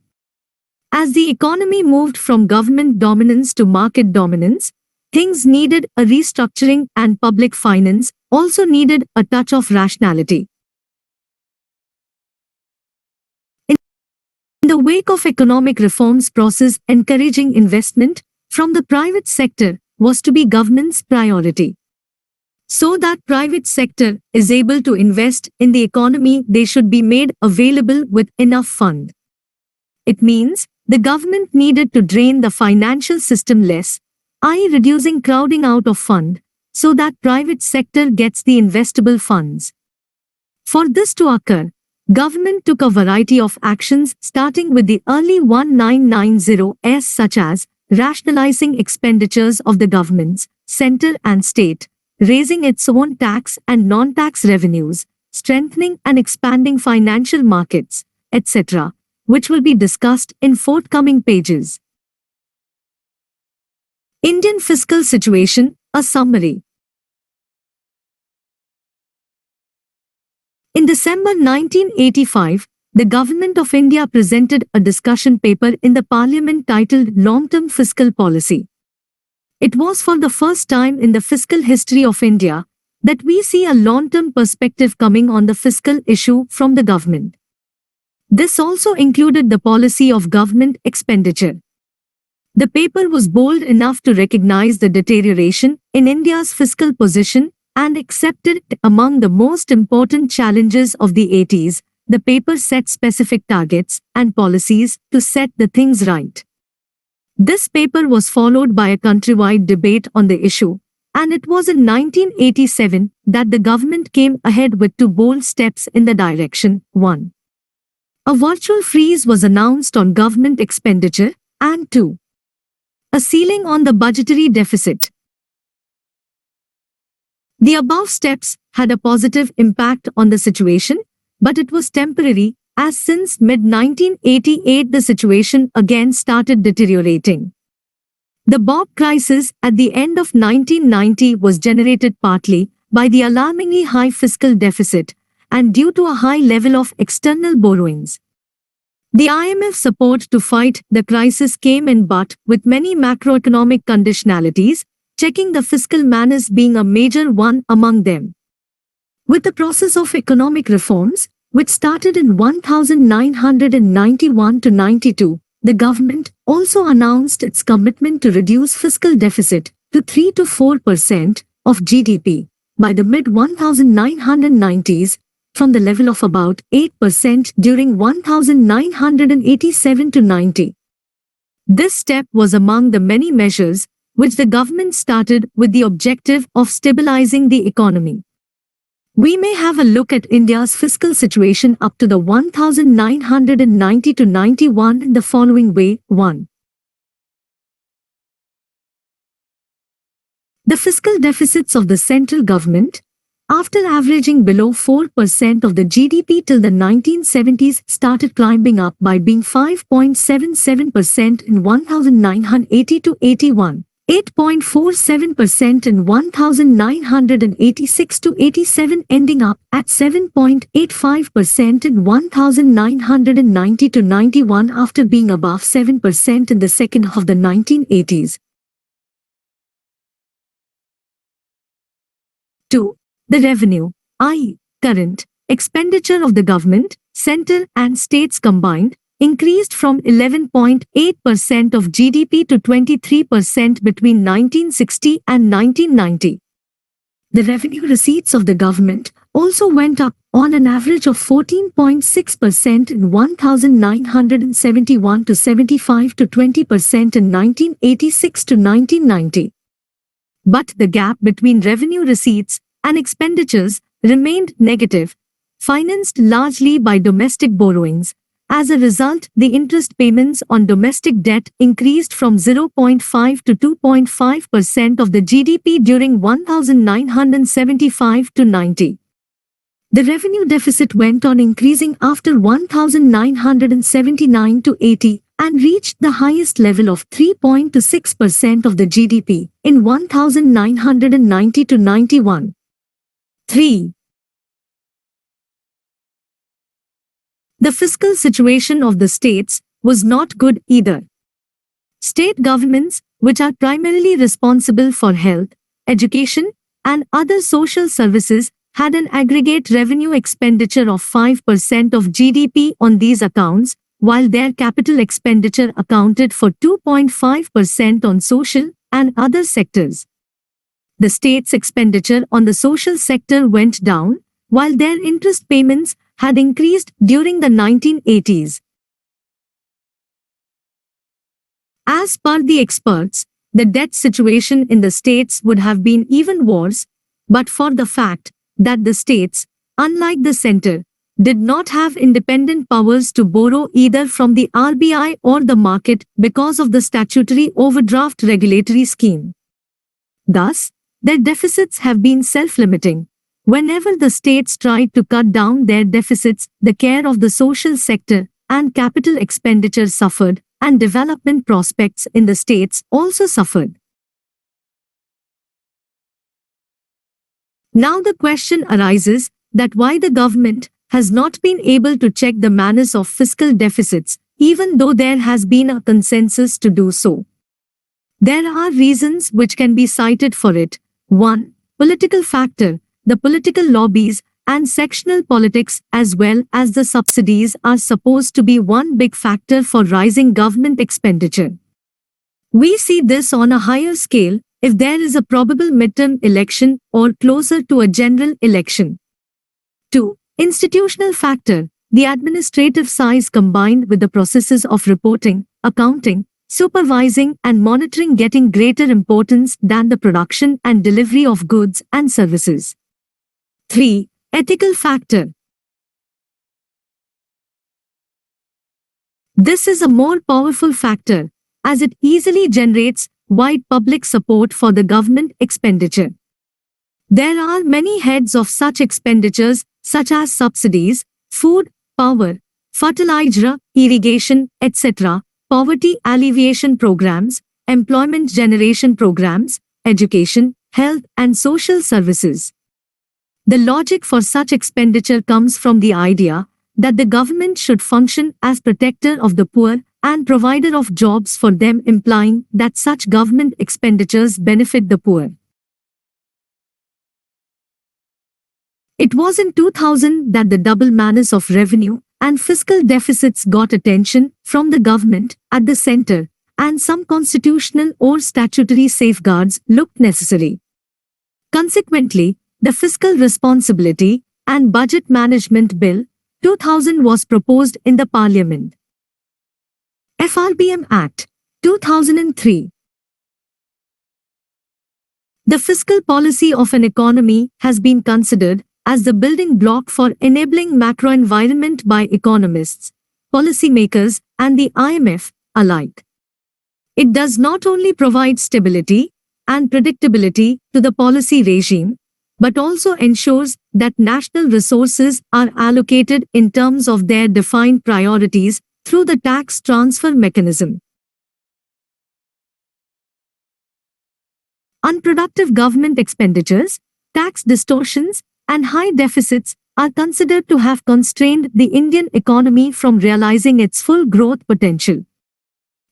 As the economy moved from government dominance to market dominance, things needed a restructuring, and public finance also needed a touch of rationality. In the wake of economic reforms process, encouraging investment from the private sector was to be government's priority. So that private sector is able to invest in the economy, they should be made available with enough fund. It means the government needed to drain the financial system less, i.e. reducing crowding out of fund, so that private sector gets the investable funds. For this to occur, government took a variety of actions starting with the early 1990s such as rationalizing expenditures of the governments, center and state, raising its own tax and non-tax revenues, strengthening and expanding financial markets, etc., which will be discussed in forthcoming pages. Indian fiscal situation, a summary. In December 1985, the Government of India presented a discussion paper in the Parliament titled Long-Term Fiscal Policy. It was for the first time in the fiscal history of India that we see a long-term perspective coming on the fiscal issue from the government. This also included the policy of government expenditure. The paper was bold enough to recognize the deterioration in India's fiscal position and accepted it among the most important challenges of the 80s. The paper set specific targets and policies to set the things right. This paper was followed by a countrywide debate on the issue, and it was in 1987 that the government came ahead with two bold steps in the direction. 1. A virtual freeze was announced on government expenditure, and 2. A ceiling on the budgetary deficit. The above steps had a positive impact on the situation, but it was temporary, as since mid-1988 the situation again started deteriorating. The Bob crisis at the end of 1990 was generated partly by the alarmingly high fiscal deficit and due to a high level of external borrowings. The IMF support to fight the crisis came in but with many macroeconomic conditionalities, checking the fiscal manners being a major one among them. With the process of economic reforms, which started in 1991 to 92, the government also announced its commitment to reduce fiscal deficit to 3 to 4% of GDP by the mid-1990s from the level of about 8% during 1987 to 90. This step was among the many measures which the government started with the objective of stabilizing the economy. We may have a look at India's fiscal situation up to the 1990 to 91 in the following way. 1. The fiscal deficits of the central government, after averaging below 4% of the GDP till the 1970s, started climbing up by being 5.77% in 1980 to 81. 8.47% in 1986 to 87, ending up at 7.85% in 1990 to 91 after being above 7% in the second half of the 1980s. 2. The revenue, i.e., current expenditure of the government, center and states combined, increased from 11.8% of GDP to 23% between 1960 and 1990. The revenue receipts of the government also went up on an average of 14.6% in 1971 to 75 to 20% in 1986 to 1990. But the gap between revenue receipts and expenditures remained negative, financed largely by domestic borrowings. As a result, the interest payments on domestic debt increased from 0.5 to 2.5% of the GDP during 1975 to 90. The revenue deficit went on increasing after 1979 to 80 and reached the highest level of 3.6% of the GDP in 1990 to 91. 3. The fiscal situation of the states was not good either. State governments, which are primarily responsible for health, education, and other social services, had an aggregate revenue expenditure of 5% of GDP on these accounts, while their capital expenditure accounted for 2.5% on social and other sectors. The state's expenditure on the social sector went down, while their interest payments had increased during the 1980s. As per the experts, the debt situation in the states would have been even worse, but for the fact that the states, unlike the center, did not have independent powers to borrow either from the RBI or the market because of the statutory overdraft regulatory scheme. Thus, their deficits have been self-limiting. Whenever the states tried to cut down their deficits, the care of the social sector and capital expenditure suffered, and development prospects in the states also suffered. Now the question arises that why the government has not been able to check the menace of fiscal deficits, even though there has been a consensus to do so. There are reasons which can be cited for it. 1. Political factor. The political lobbies and sectional politics as well as the subsidies are supposed to be one big factor for rising government expenditure. We see this on a higher scale if there is a probable midterm election or closer to a general election. 2. Institutional factor. The administrative size combined with the processes of reporting, accounting, supervising and monitoring getting greater importance than the production and delivery of goods and services. 3. Ethical factor. This is a more powerful factor, as it easily generates wide public support for the government expenditure. There are many heads of such expenditures, such as subsidies, food, power, fertilizer, irrigation, etc., poverty alleviation programs, employment generation programs, education, health and social services. The logic for such expenditure comes from the idea that the government should function as protector of the poor and provider of jobs for them, implying that such government expenditures benefit the poor. It was in 2000 that the double menace of revenue and fiscal deficits got attention from the government at the center, and some constitutional or statutory safeguards looked necessary. Consequently, the Fiscal Responsibility and Budget Management Bill 2000 was proposed in the Parliament. Frbm Act 2003. The fiscal policy of an economy has been considered as the building block for enabling macro environment by economists, policymakers, and the IMF alike. It does not only provide stability and predictability to the policy regime, but also ensures that national resources are allocated in terms of their defined priorities through the tax transfer mechanism. Unproductive government expenditures, tax distortions, and high deficits are considered to have constrained the Indian economy from realizing its full growth potential.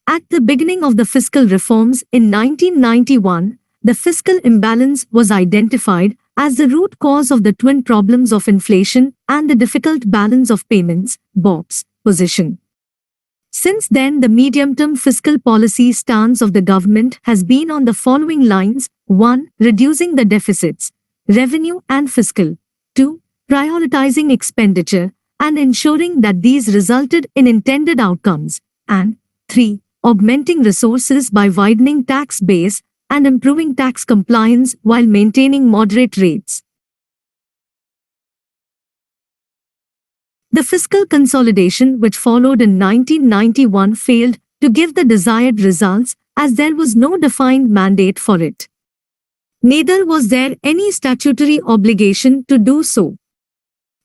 At the beginning of the fiscal reforms in 1991, the fiscal imbalance was identified as the root cause of the twin problems of inflation and the difficult balance of payments (BOPs) position. Since then, the medium-term fiscal policy stance of the government has been on the following lines: 1. Reducing the deficits, revenue and fiscal. 2. Prioritizing expenditure and ensuring that these resulted in intended outcomes. And 3. Augmenting resources by widening tax base and improving tax compliance while maintaining moderate rates. The fiscal consolidation which followed in 1991 failed to give the desired results as there was no defined mandate for it. Neither was there any statutory obligation to do so.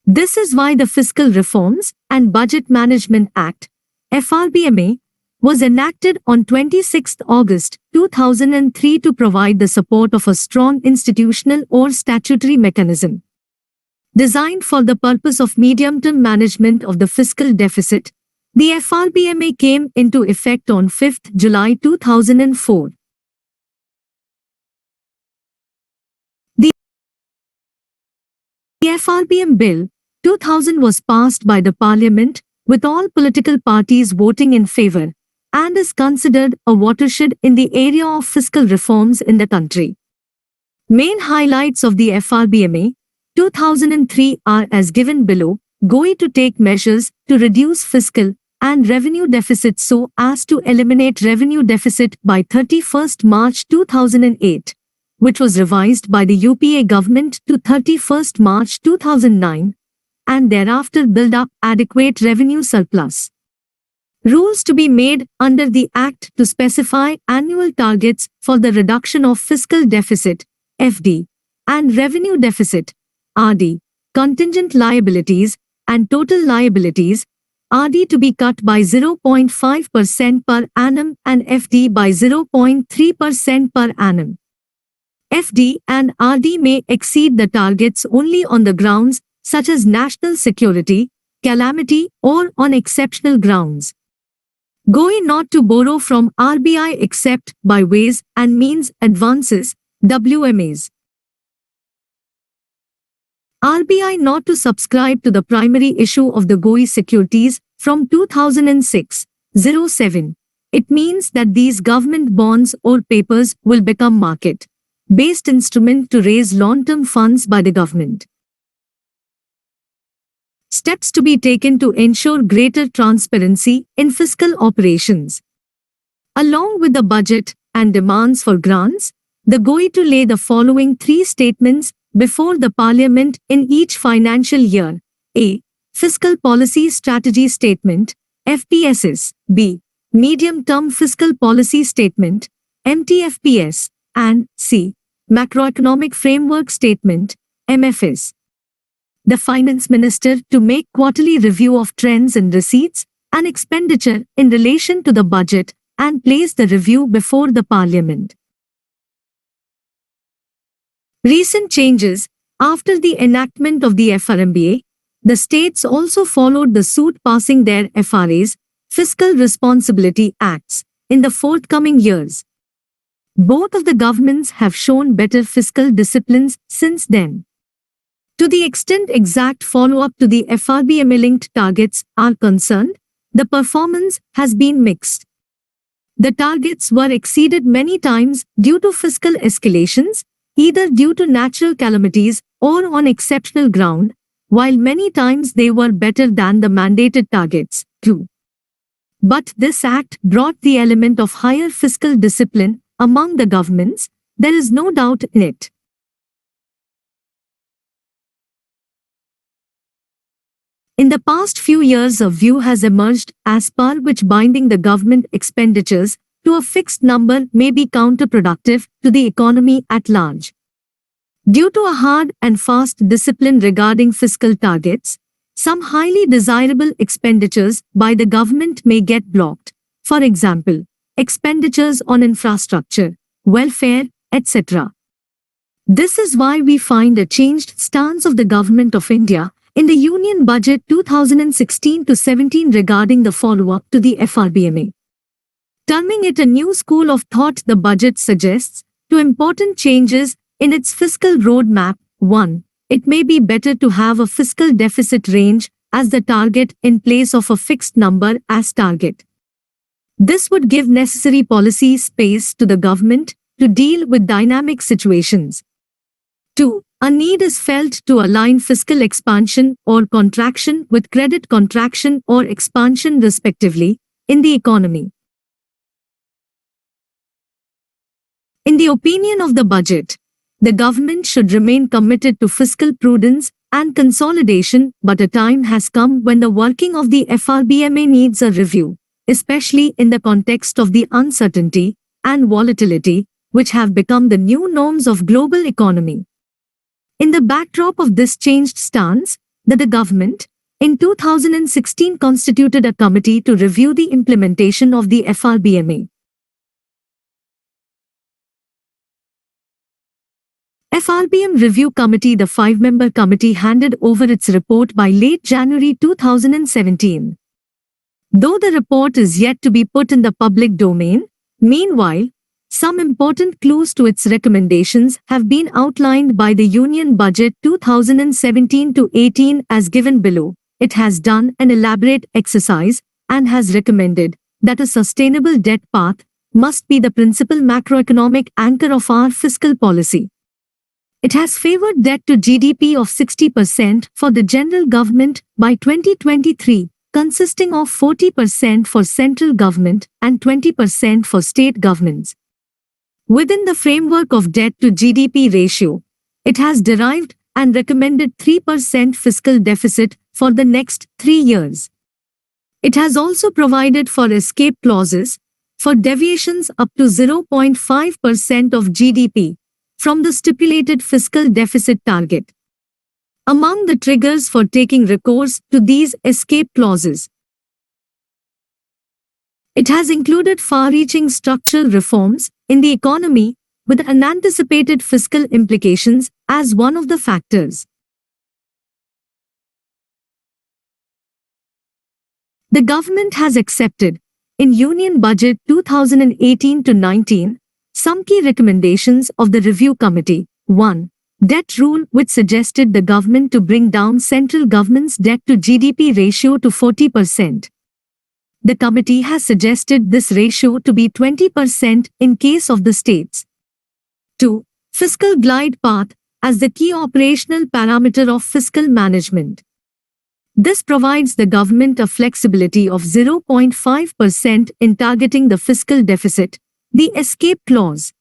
This is why the Fiscal Reforms and Budget Management Act, FRBMA, was enacted on 26 August 2003 to provide the support of a strong institutional or statutory mechanism. Designed for the purpose of medium-term management of the fiscal deficit, the FRBMA came into effect on 5 July 2004. The FRBM Bill 2000 was passed by the Parliament with all political parties voting in favour and is considered a watershed in the area of fiscal reforms in the country. Main highlights of the FRBMA 2003 are as given below: going to take measures to reduce fiscal and revenue deficits so as to eliminate revenue deficit by 31st March 2008, which was revised by the UPA government to 31st March 2009, and thereafter build up adequate revenue surplus. Rules to be made under the Act to specify annual targets for the reduction of fiscal deficit, FD, and revenue deficit, RD, contingent liabilities, and total liabilities, RD to be cut by 0.5% per annum and FD by 0.3% per annum. FD and RD may exceed the targets only on the grounds such as national security, calamity, or on exceptional grounds. Going not to borrow from RBI except by ways and means advances, WMAs. RBI not to subscribe to the primary issue of the GOI securities from 2006-07. It means that these government bonds or papers will become market-based instrument to raise long-term funds by the government. Steps to be taken to ensure greater transparency in fiscal operations. Along with the budget and demands for grants, the GOI to lay the following 3 statements before the Parliament in each financial year: A. Fiscal Policy Strategy Statement, FPSS, B. Medium-Term Fiscal Policy Statement, MTFPS, and C. Macroeconomic Framework Statement, MFS. The Finance Minister to make quarterly review of trends in receipts and expenditure in relation to the budget and place the review before the Parliament. Recent changes. After the enactment of the FRMBA, the states also followed the suit, passing their FRAs, Fiscal Responsibility Acts, in the forthcoming years. Both of the governments have shown better fiscal disciplines since then. To the extent exact follow-up to the FRBMA-linked targets are concerned, the performance has been mixed. The targets were exceeded many times due to fiscal escalations, either due to natural calamities or on exceptional ground, while many times they were better than the mandated targets, too. But this act brought the element of higher fiscal discipline among the governments, there is no doubt in it. In the past few years, a view has emerged as per which binding the government expenditures to a fixed number may be counterproductive to the economy at large. Due to a hard and fast discipline regarding fiscal targets, some highly desirable expenditures by the government may get blocked. For example, expenditures on infrastructure, welfare, etc. This is why we find a changed stance of the Government of India in the Union Budget 2016-17 regarding the follow-up to the FRBMA. Terming it a new school of thought, the budget suggests two important changes in its fiscal roadmap. 1. It may be better to have a fiscal deficit range as the target in place of a fixed number as target. This would give necessary policy space to the government to deal with dynamic situations. 2. A need is felt to align fiscal expansion or contraction with credit contraction or expansion respectively in the economy. In the opinion of the budget, the government should remain committed to fiscal prudence and consolidation, but a time has come when the working of the FRBMA needs a review, especially in the context of the uncertainty and volatility which have become the new norms of global economy. In the backdrop of this changed stance, the government, in 2016 constituted a committee to review the implementation of the FRBMA. FRBM Review Committee. The five-member committee handed over its report by late January 2017. Though the report is yet to be put in the public domain, meanwhile, some important clues to its recommendations have been outlined by the Union Budget 2017-18 as given below. It has done an elaborate exercise and has recommended that a sustainable debt path must be the principal macroeconomic anchor of our fiscal policy. It has favored debt to GDP of 60% for the general government by 2023, consisting of 40% for central government and 20% for state governments. Within the framework of debt to GDP ratio, it has derived and recommended 3% fiscal deficit for the next 3 years. It has also provided for escape clauses for deviations up to 0.5% of GDP from the stipulated fiscal deficit target. Among the triggers for taking recourse to these escape clauses, it has included far-reaching structural reforms in the economy with unanticipated fiscal implications as one of the factors. The government has accepted, in Union Budget 2018-19, some key recommendations of the Review Committee. 1. Debt rule, which suggested the government to bring down central government's debt to GDP ratio to 40%. The committee has suggested this ratio to be 20% in case of the states. 2. Fiscal glide path as the key operational parameter of fiscal management. This provides the government a flexibility of 0.5% in targeting the fiscal deficit, the escape clause.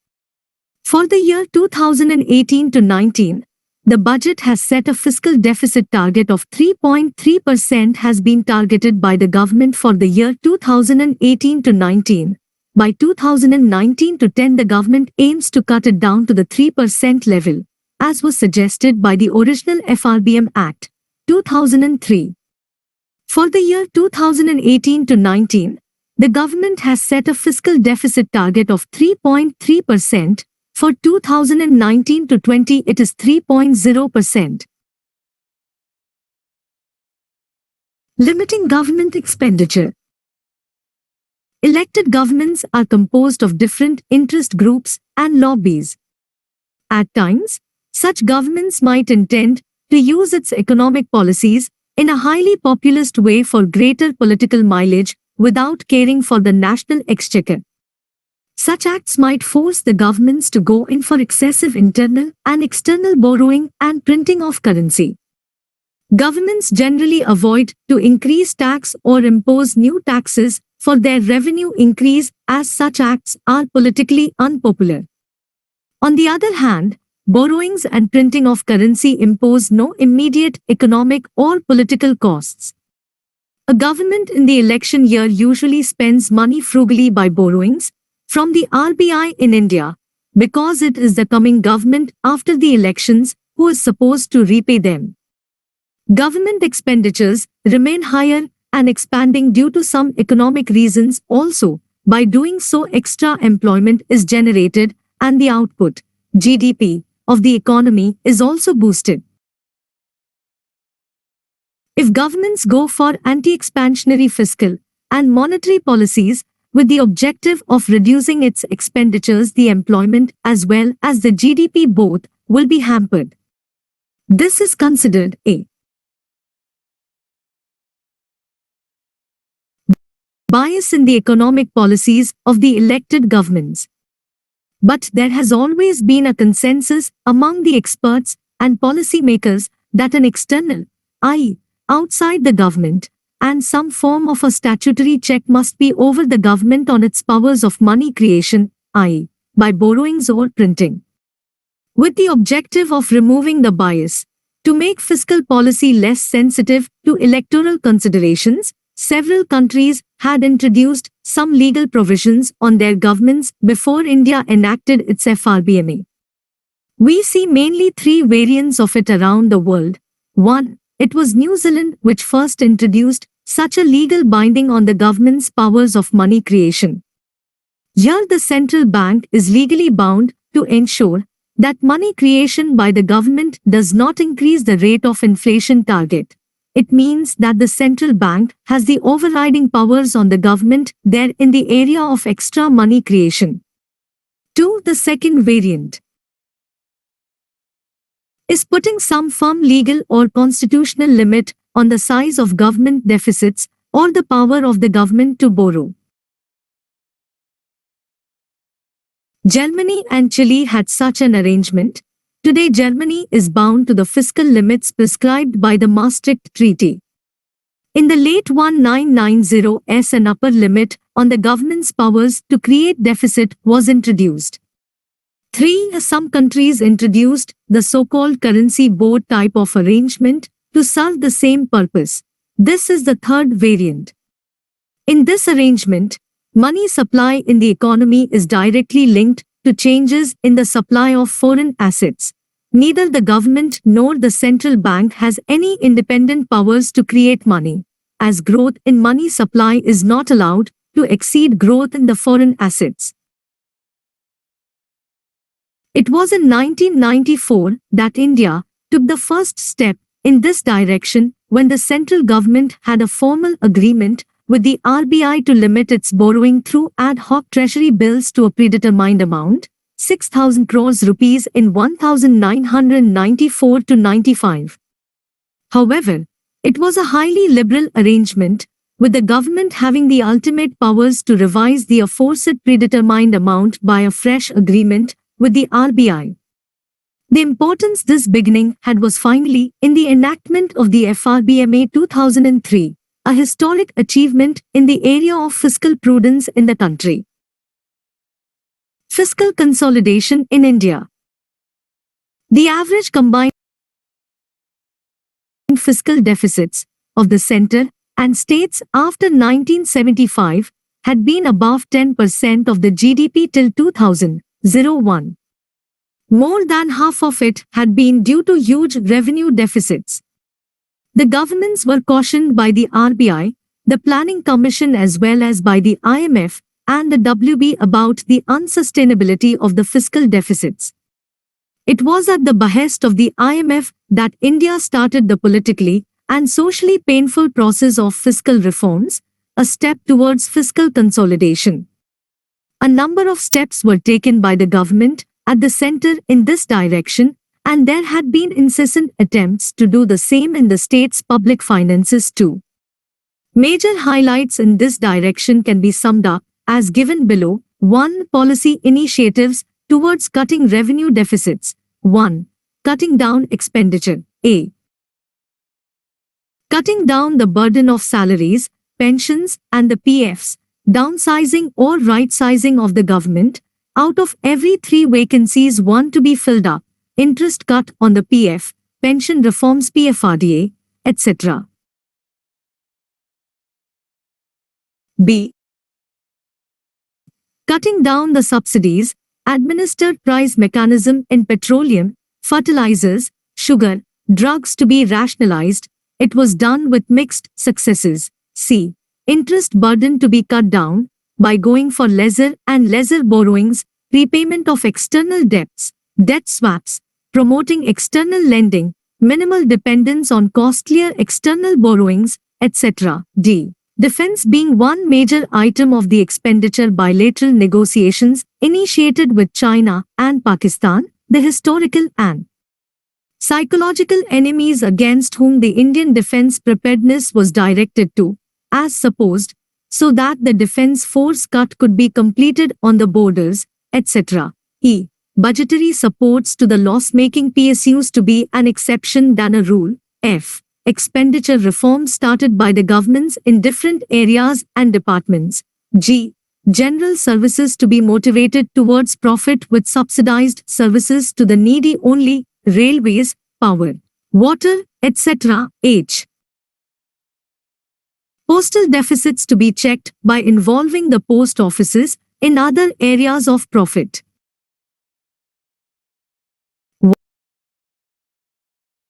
For the year 2018-19, the budget has set a fiscal deficit target of 3.3% has been targeted by the government for the year 2018-19. By 2019-10, the government aims to cut it down to the 3% level, as was suggested by the original FRBM Act, 2003. For the year 2018-19, the government has set a fiscal deficit target of 3.3%. For 2019-20, it is 3.0%. Limiting government expenditure. Elected governments are composed of different interest groups and lobbies. At times, such governments might intend to use its economic policies in a highly populist way for greater political mileage without caring for the national exchequer. Such acts might force the governments to go in for excessive internal and external borrowing and printing of currency. Governments generally avoid to increase tax or impose new taxes for their revenue increase, as such acts are politically unpopular. On the other hand, borrowings and printing of currency impose no immediate economic or political costs. A government in the election year usually spends money frugally by borrowings from the RBI in India, because it is the coming government after the elections who is supposed to repay them. Government expenditures remain higher and expanding due to some economic reasons also. By doing so, extra employment is generated and the output, GDP, of the economy is also boosted. If governments go for anti-expansionary fiscal and monetary policies with the objective of reducing its expenditures, the employment as well as the GDP both will be hampered. This is considered a bias in the economic policies of the elected governments. But there has always been a consensus among the experts and policymakers that an external, i.e., outside the government, and some form of a statutory check must be over the government on its powers of money creation, i.e., by borrowings or printing. With the objective of removing the bias, To make fiscal policy less sensitive to electoral considerations, several countries had introduced some legal provisions on their governments before India enacted its Frbm. We see mainly three variants of it around the world. 1. It was New Zealand which first introduced such a legal binding on the government's powers of money creation. Here the central bank is legally bound to ensure that money creation by the government does not increase the rate of inflation target. It means that the central bank has the overriding powers on the government there in the area of extra money creation. 2. The second variant is putting some firm legal or constitutional limit on the size of government deficits or the power of the government to borrow. Germany and Chile had such an arrangement. Today Germany is bound to the fiscal limits prescribed by the Maastricht Treaty. In the late 1990s, an upper limit on the government's powers to create deficit was introduced. 3. Some countries introduced the so-called currency board type of arrangement to serve the same purpose. This is the third variant. In this arrangement, money supply in the economy is directly linked to changes in the supply of foreign assets. Neither the government nor the central bank has any independent powers to create money, as growth in money supply is not allowed to exceed growth in the foreign assets. It was in 1994 that India took the first step in this direction when the central government had a formal agreement with the RBI to limit its borrowing through ad hoc treasury bills to a predetermined amount, 6,000 crores rupees in 1994-95. However, it was a highly liberal arrangement, with the government having the ultimate powers to revise the aforesaid predetermined amount by a fresh agreement with the RBI. The importance this beginning had was finally in the enactment of the Frbm 2003, a historic achievement in the area of fiscal prudence in the country. Fiscal consolidation in India. The average combined fiscal deficits of the centre and states after 1975 had been above 10% of the GDP till 2001. More than half of it had been due to huge revenue deficits. The governments were cautioned by the RBI, the Planning Commission as well as by the IMF and the WB about the unsustainability of the fiscal deficits. It was at the behest of the IMF that India started the politically and socially painful process of fiscal reforms, a step towards fiscal consolidation. A number of steps were taken by the government at the centre in this direction, and there had been incessant attempts to do the same in the state's public finances too. Major highlights in this direction can be summed up as given below. 1. Policy initiatives towards cutting revenue deficits. 1. Cutting down expenditure. A. Cutting down the burden of salaries, pensions and the PFs, downsizing or right-sizing of the government. Out of every 3 vacancies, 1 to be filled up. Interest cut on the PF, pension reforms PFRDA, etc. B. Cutting down the subsidies, administered price mechanism in petroleum, fertilizers, sugar, drugs to be rationalized. It was done with mixed successes. C. Interest burden to be cut down by going for lesser and lesser borrowings, repayment of external debts, debt swaps, promoting external lending, minimal dependence on costlier external borrowings, etc. D. Defense being one major item of the expenditure. Bilateral negotiations initiated with China and Pakistan, the historical and psychological enemies against whom the Indian defense preparedness was directed to, as supposed, so that the defense force cut could be completed on the borders, etc. E. Budgetary supports to the loss-making PSUs to be an exception than a rule. F. Expenditure reforms started by the governments in different areas and departments. G. General services to be motivated towards profit with subsidized services to the needy only. Railways, power, water, etc. H. Postal deficits to be checked by involving the post offices in other areas of profit.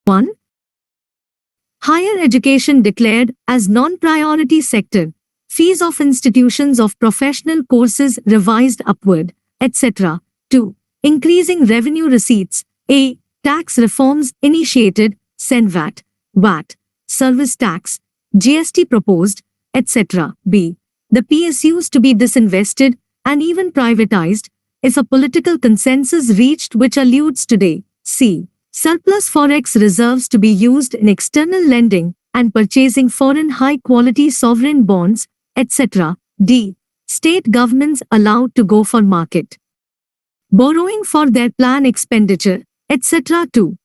1. Higher education declared as non-priority sector, fees of institutions of professional courses revised upward, etc. 2. Increasing revenue receipts. A. Tax reforms initiated, SENVAT, VAT, service tax, GST proposed, etc. B. The PSUs to be disinvested and even privatized, if a political consensus reached which alludes today. C. Surplus forex reserves to be used in external lending and purchasing foreign high-quality sovereign bonds, etc. D. State governments allowed to go for market borrowing for their plan expenditure, etc. 2.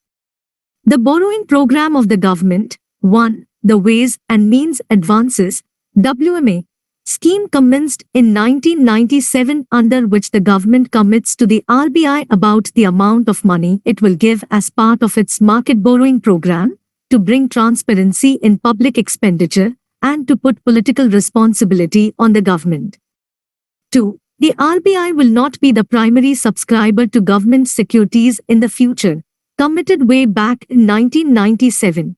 The borrowing program of the government. 1. The Ways and Means Advances, WMA, scheme commenced in 1997, under which the government commits to the RBI about the amount of money it will give as part of its market borrowing program, to bring transparency in public expenditure and to put political responsibility on the government. 2. The RBI will not be the primary subscriber to government securities in the future, committed way back in 1997.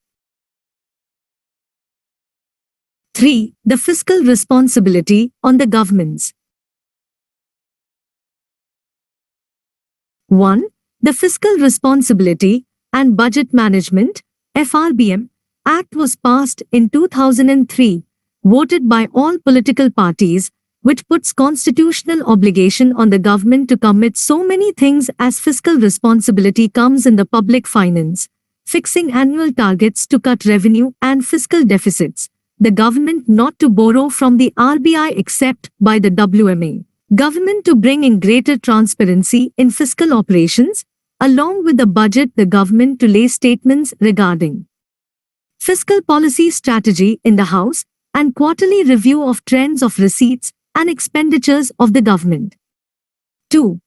3. The fiscal responsibility on the governments. 1. The Fiscal Responsibility and Budget Management (FRBM) Act was passed in 2003, voted by all political parties, which puts constitutional obligation on the government to commit so many things as fiscal responsibility comes in the public finance, fixing annual targets to cut revenue and fiscal deficits, the government not to borrow from the RBI except by the WMA, government to bring in greater transparency in fiscal operations, along with the budget the government to lay statements regarding fiscal policy strategy in the House, and quarterly review of trends of receipts and expenditures of the government. 2.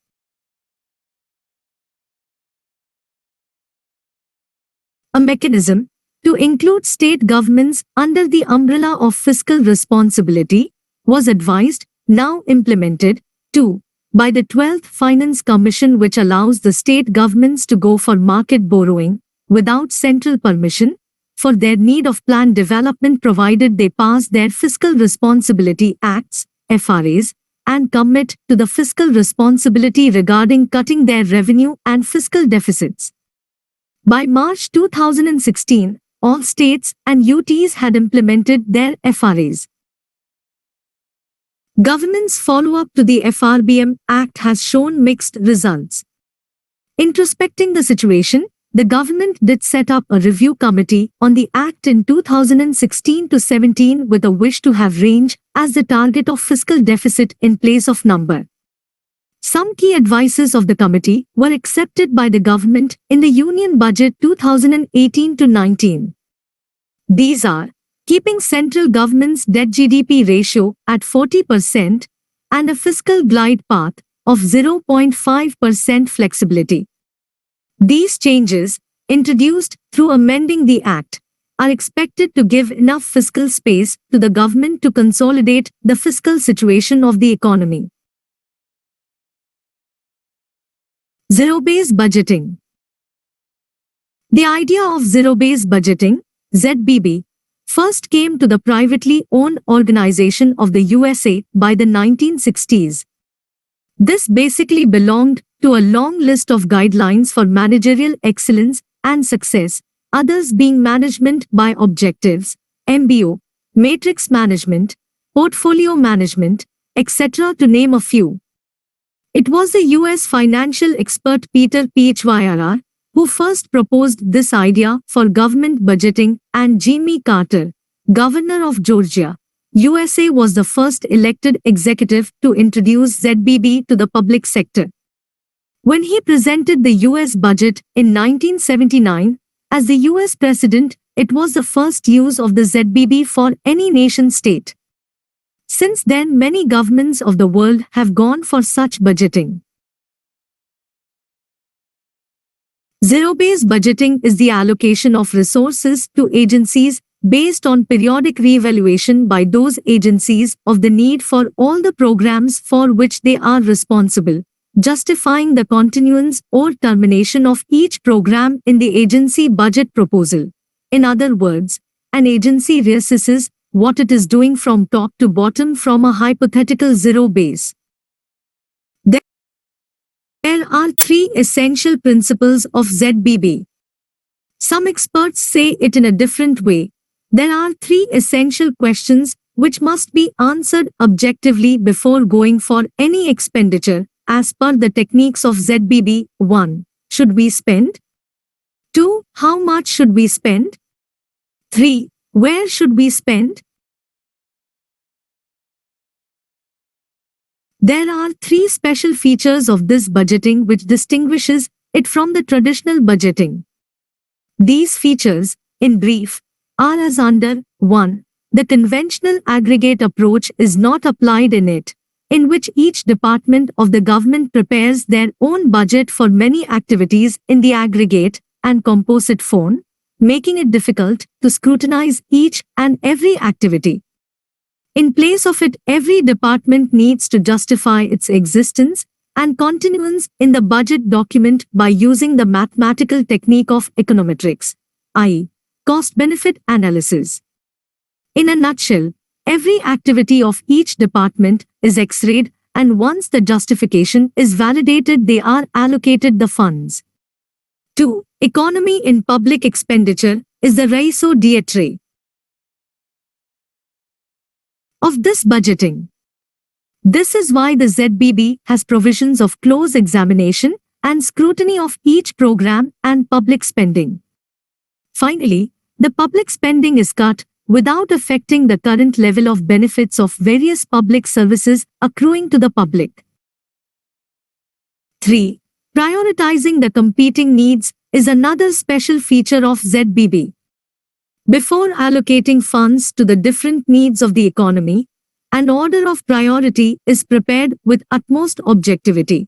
A mechanism to include state governments under the umbrella of fiscal responsibility was advised, now implemented, 2. By the 12th Finance Commission, which allows the state governments to go for market borrowing without central permission for their need of planned development, provided they pass their Fiscal Responsibility Acts, FRAs, and commit to the fiscal responsibility regarding cutting their revenue and fiscal deficits. By March 2016, all states and UTs had implemented their FRAs. Government's follow-up to the FRBM Act has shown mixed results. Introspecting the situation, the government did set up a review committee on the Act in 2016 to 17 with a wish to have range as the target of fiscal deficit in place of number. Some key advices of the committee were accepted by the government in the Union Budget 2018 to 19. These are keeping central government's debt-GDP ratio at 40% and a fiscal glide path of 0.5% flexibility. These changes, introduced through amending the Act, are expected to give enough fiscal space to the government to consolidate the fiscal situation of the economy. Zero-based budgeting. The idea of zero-based budgeting, ZBB, first came to the privately owned organization of the USA by the 1960s. This basically belonged to a long list of guidelines for managerial excellence and success, others being management by objectives, MBO, matrix management, portfolio management, etc. to name a few. It was the US financial expert Peter Phyrr who first proposed this idea for government budgeting, and Jimmy Carter, governor of Georgia, USA, was the first elected executive to introduce ZBB to the public sector. When he presented the US budget in 1979, as the US president, it was the first use of the ZBB for any nation state. Since then, many governments of the world have gone for such budgeting. Zero-based budgeting is the allocation of resources to agencies based on periodic re-evaluation by those agencies of the need for all the programs for which they are responsible, justifying the continuance or termination of each program in the agency budget proposal. In other words, an agency reassesses what it is doing from top to bottom from a hypothetical zero base. There are three essential principles of ZBB. Some experts say it in a different way. There are three essential questions which must be answered objectively before going for any expenditure, as per the techniques of ZBB. 1. Should we spend? 2. How much should we spend? 3. Where should we spend? There are three special features of this budgeting which distinguishes it from the traditional budgeting. These features, in brief, are as under: 1. The conventional aggregate approach is not applied in it, in which each department of the government prepares their own budget for many activities in the aggregate and composite form, making it difficult to scrutinize each and every activity. In place of it, every department needs to justify its existence and continuance in the budget document by using the mathematical technique of econometrics, i.e., cost-benefit analysis. In a nutshell, every activity of each department is X-rayed, and once the justification is validated, they are allocated the funds. 2. Economy in public expenditure is the raison d'etre of this budgeting. This is why the ZBB has provisions of close examination and scrutiny of each program and public spending. Finally, the public spending is cut without affecting the current level of benefits of various public services accruing to the public. 3. Prioritizing the competing needs is another special feature of ZBB. Before allocating funds to the different needs of the economy, an order of priority is prepared with utmost objectivity.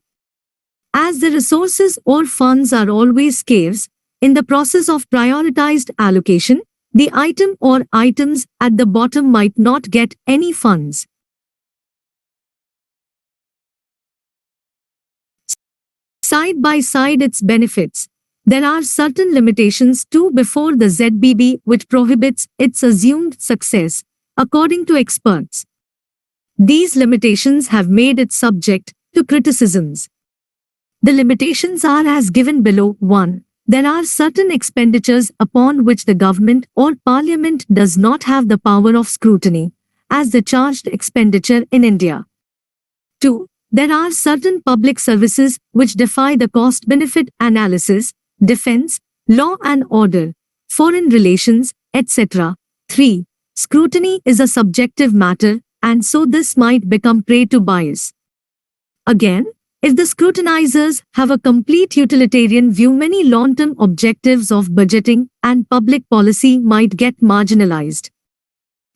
As the resources or funds are always scarce, in the process of prioritized allocation, the item or items at the bottom might not get any funds. Side by side its benefits, there are certain limitations too before the ZBB which prohibits its assumed success, according to experts. These limitations have made it subject to criticisms. The limitations are as given below. 1. There are certain expenditures upon which the government or parliament does not have the power of scrutiny, as the charged expenditure in India. 2. There are certain public services which defy the cost-benefit analysis, defense, law and order, foreign relations, etc. 3. Scrutiny is a subjective matter, and so this might become prey to bias. Again, if the scrutinizers have a complete utilitarian view, many long-term objectives of budgeting and public policy might get marginalized.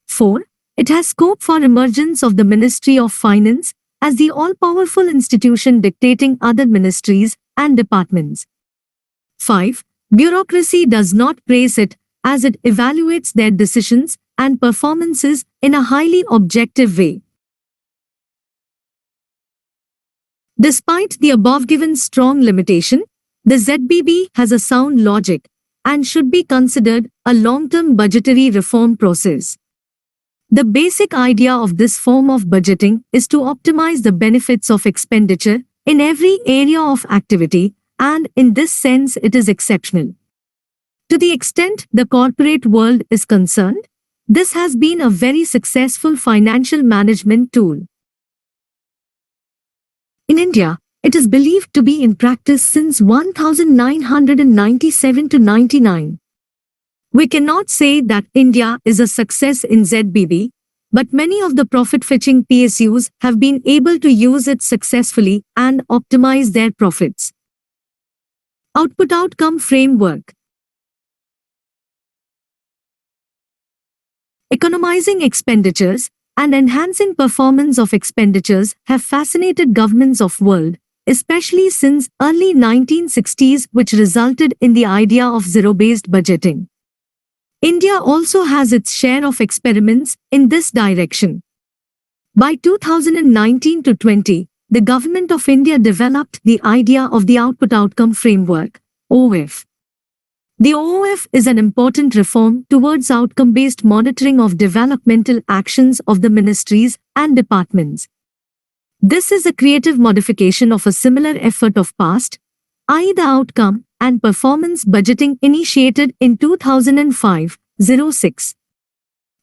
4. It has scope for emergence of the Ministry of Finance as the all-powerful institution dictating other ministries and departments. 5. Bureaucracy does not praise it, as it evaluates their decisions and performances in a highly objective way. Despite the above-given strong limitation, the ZBB has a sound logic and should be considered a long-term budgetary reform process. The basic idea of this form of budgeting is to optimize the benefits of expenditure in every area of activity, and in this sense it is exceptional. To the extent the corporate world is concerned, this has been a very successful financial management tool. In India, it is believed to be in practice since 1997 to 99. We cannot say that India is a success in ZBB, but many of the profit-fetching PSUs have been able to use it successfully and optimize their profits. Output-outcome framework. Economizing expenditures and enhancing performance of expenditures have fascinated governments of world, especially since early 1960s, which resulted in the idea of zero-based budgeting. India also has its share of experiments in this direction. By 2019 to 20, the Government of India developed the idea of the Output-Outcome Framework, OF. The OF is an important reform towards outcome-based monitoring of developmental actions of the ministries and departments. This is a creative modification of a similar effort of past, i.e. the outcome and performance budgeting initiated in 2005-06.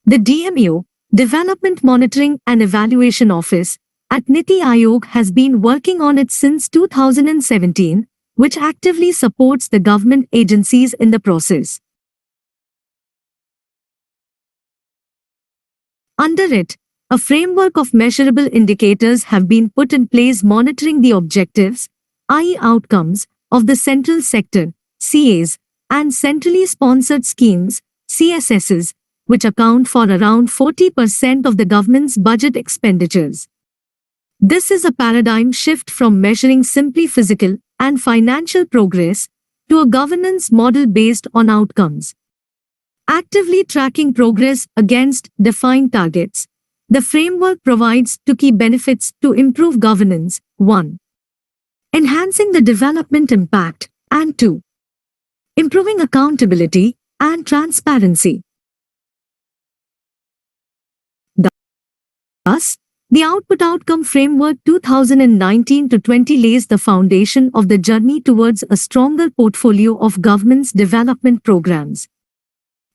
The DMO, Development Monitoring and Evaluation Office, at Niti Aayog has been working on it since 2017, which actively supports the government agencies in the process. Under it, a framework of measurable indicators have been put in place monitoring the objectives, i.e. outcomes, of the central sector, CAs, and centrally sponsored schemes, CSSs, which account for around 40% of the government's budget expenditures. This is a paradigm shift from measuring simply physical and financial progress to a governance model based on outcomes. Actively tracking progress against defined targets, the framework provides two key benefits to improve governance: 1. Enhancing the development impact, and 2. Improving accountability and transparency. Thus, the Output-Outcome Framework 2019-20 lays the foundation of the journey towards a stronger portfolio of government's development programs.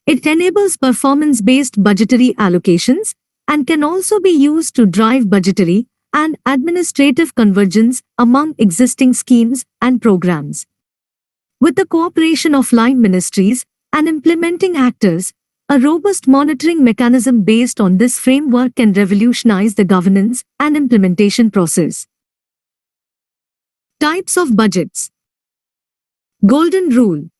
It enables performance-based budgetary allocations and can also be used to drive budgetary and administrative convergence among existing schemes and programs. With the cooperation of line ministries and implementing actors, a robust monitoring mechanism based on this framework can revolutionize the governance and implementation process. Types of budgets. Golden Rule.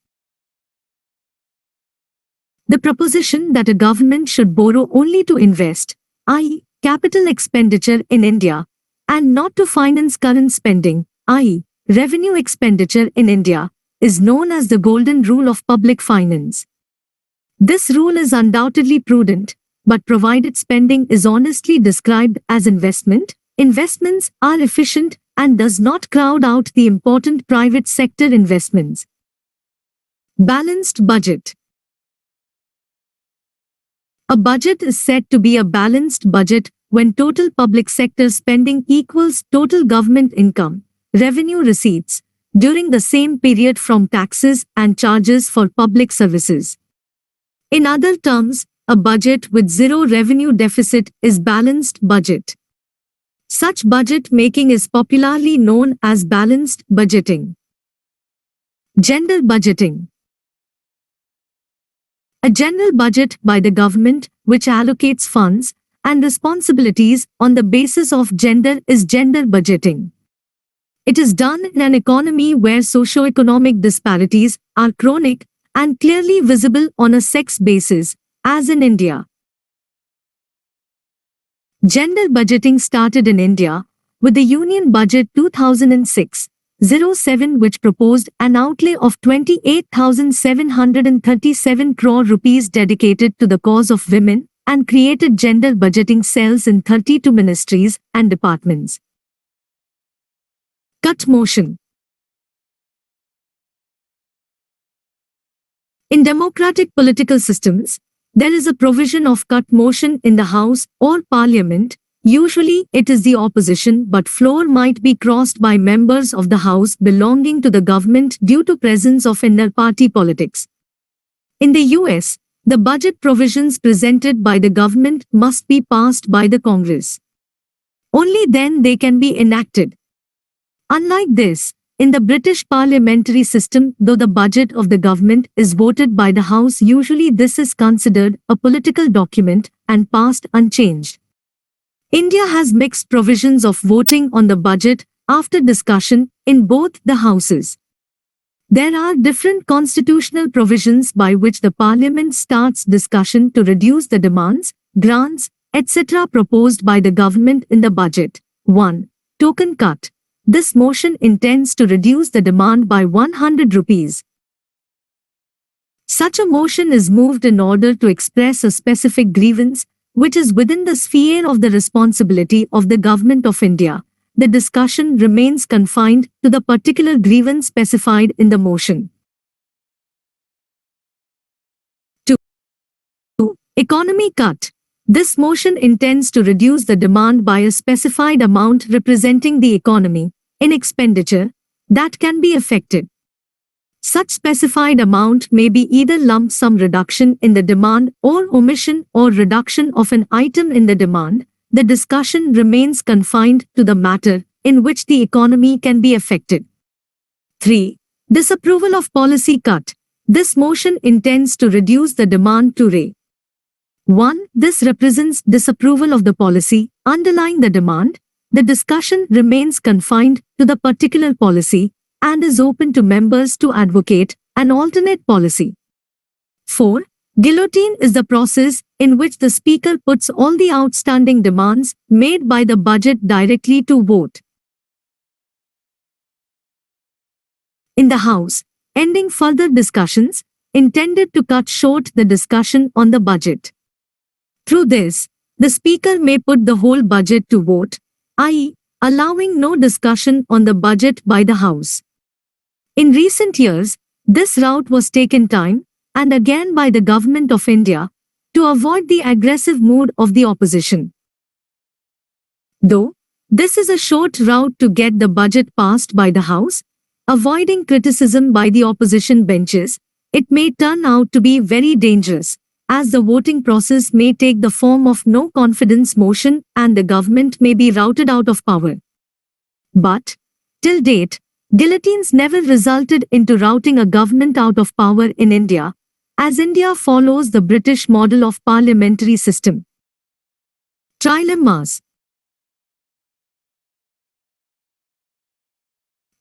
The proposition that a government should borrow only to invest, i.e., capital expenditure in India, and not to finance current spending, i.e., revenue expenditure in India, is known as the Golden Rule of Public Finance. This rule is undoubtedly prudent, but provided spending is honestly described as investment, investments are efficient and does not crowd out the important private sector investments. Balanced budget. A budget is said to be a balanced budget when total public sector spending equals total government income, revenue receipts, during the same period from taxes and charges for public services. In other terms, a budget with zero revenue deficit is balanced budget. Such budget making is popularly known as balanced budgeting. Gender budgeting. A general budget by the government which allocates funds and responsibilities on the basis of gender is gender budgeting. It is done in an economy where socio-economic disparities are chronic and clearly visible on a sex basis, as in India. Gender budgeting started in India with the Union Budget 2006-07, which proposed an outlay of 28,737 crore rupees dedicated to the cause of women and created gender budgeting cells in 32 ministries and departments. Cut motion. In democratic political systems, there is a provision of cut motion in the House or Parliament. Usually it is the opposition, but floor might be crossed by members of the House belonging to the government due to presence of inner party politics. In the US, the budget provisions presented by the government must be passed by the Congress. Only then they can be enacted. Unlike this, in the British parliamentary system, though the budget of the government is voted by the House, usually this is considered a political document and passed unchanged. India has mixed provisions of voting on the budget after discussion in both the houses. There are different constitutional provisions by which the parliament starts discussion to reduce the demands, grants, etc. proposed by the government in the budget. 1. Token cut. This motion intends to reduce the demand by 100 rupees. Such a motion is moved in order to express a specific grievance, which is within the sphere of the responsibility of the Government of India. The discussion remains confined to the particular grievance specified in the motion. 2. Economy cut. This motion intends to reduce the demand by a specified amount representing the economy, in expenditure, that can be affected. Such specified amount may be either lump sum reduction in the demand or omission or reduction of an item in the demand. The discussion remains confined to the matter in which the economy can be affected. 3. Disapproval of policy cut. This motion intends to reduce the demand to Re. 1. This represents disapproval of the policy underlying the demand. The discussion remains confined to the particular policy and is open to members to advocate an alternate policy. 4. Guillotine is the process in which the Speaker puts all the outstanding demands made by the budget directly to vote in the House, ending further discussions, intended to cut short the discussion on the budget. Through this, the Speaker may put the whole budget to vote, i.e., allowing no discussion on the budget by the House. In recent years, this route was taken time and again by the Government of India to avoid the aggressive mood of the opposition. Though this is a short route to get the budget passed by the House, avoiding criticism by the opposition benches, it may turn out to be very dangerous, as the voting process may take the form of no confidence motion and the government may be routed out of power. But, till date, guillotines never resulted into routing a government out of power in India, as India follows the British model of parliamentary system. Trilemmas.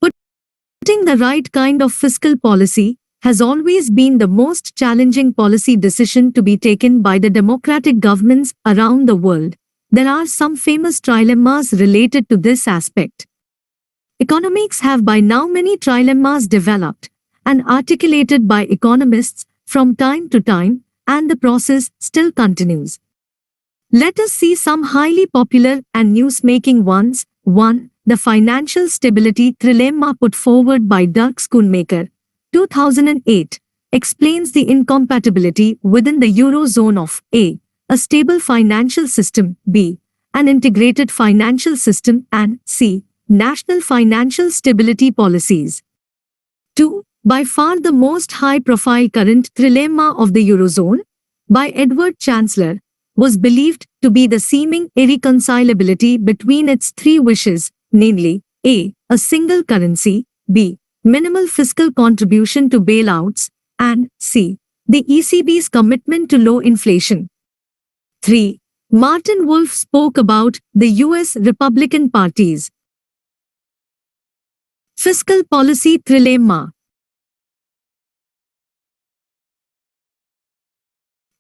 Putting the right kind of fiscal policy has always been the most challenging policy decision to be taken by the democratic governments around the world. There are some famous trilemmas related to this aspect. Economics have by now many trilemmas developed and articulated by economists from time to time, and the process still continues. Let us see some highly popular and news-making ones. 1. The Financial Stability Trilemma put forward by Dirk Schoonmaker, 2008, explains the incompatibility within the Eurozone of A. A stable financial system, B. An integrated financial system, and C. National financial stability policies. 2. By far the most high-profile current trilemma of the Eurozone, by Edward Chancellor, was believed to be the seeming irreconcilability between its three wishes, namely, A. A single currency, B. Minimal fiscal contribution to bailouts, and C. The ECB's commitment to low inflation. 3. Martin Wolf spoke about the U.S. Republican Party's Fiscal Policy Trilemma.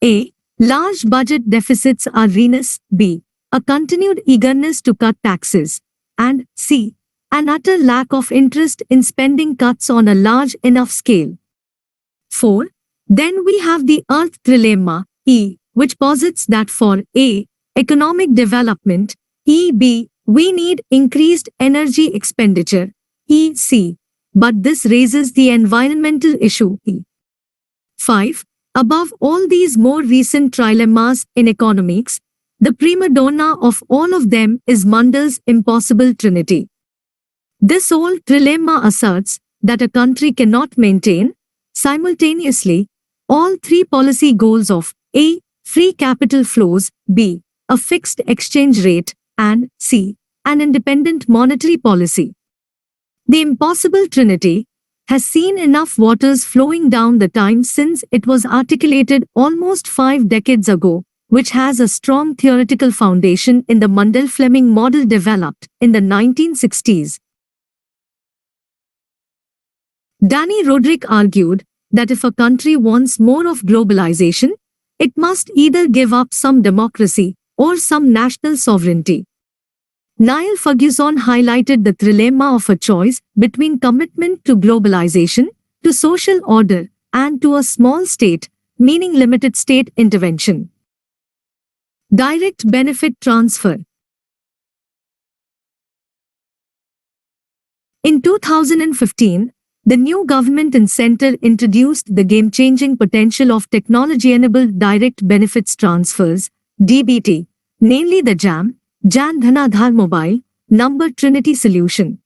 A. Large budget deficits are ruinous, B. A continued eagerness to cut taxes, and C. An utter lack of interest in spending cuts on a large enough scale. 4. Then we have the Earth Trilemma, E, which posits that for A. Economic development, E.B. we need increased energy expenditure, E.C. But this raises the environmental issue, E. 5. Above all these more recent trilemmas in economics, the prima donna of all of them is Mundus' impossible Trinity. This old trilemma asserts that a country cannot maintain, simultaneously, all three policy goals of A. Free capital flows, B. A fixed exchange rate, and C. An independent monetary policy. The impossible Trinity has seen enough waters flowing down the time since it was articulated almost 5 decades ago, which has a strong theoretical foundation in the Mundell-Fleming model developed in the 1960s. Danny Roderick argued that if a country wants more of globalization, it must either give up some democracy or some national sovereignty. Niall Ferguson highlighted the trilemma of a choice between commitment to globalization, to social order, and to a small state, meaning limited state intervention. Direct benefit transfer. In 2015, the new government in centre introduced the game-changing potential of technology-enabled direct benefits transfers, DBT, namely the Jan Dhan Aadhaar Mobile Number Trinity solution.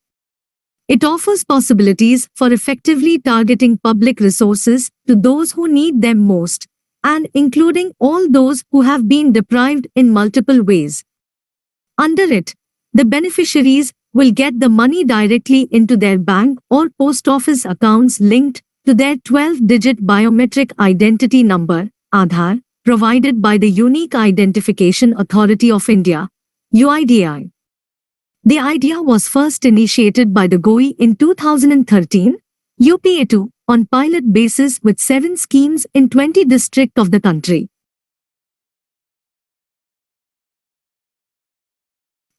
It offers possibilities for effectively targeting public resources to those who need them most, and including all those who have been deprived in multiple ways. Under it, the beneficiaries will get the money directly into their bank or post office accounts linked to their 12-digit biometric identity number, Aadhaar, provided by the Unique Identification Authority of India, UIDAI. The idea was first initiated by the GOI in 2013, UPA2, on pilot basis with 7 schemes in 20 districts of the country.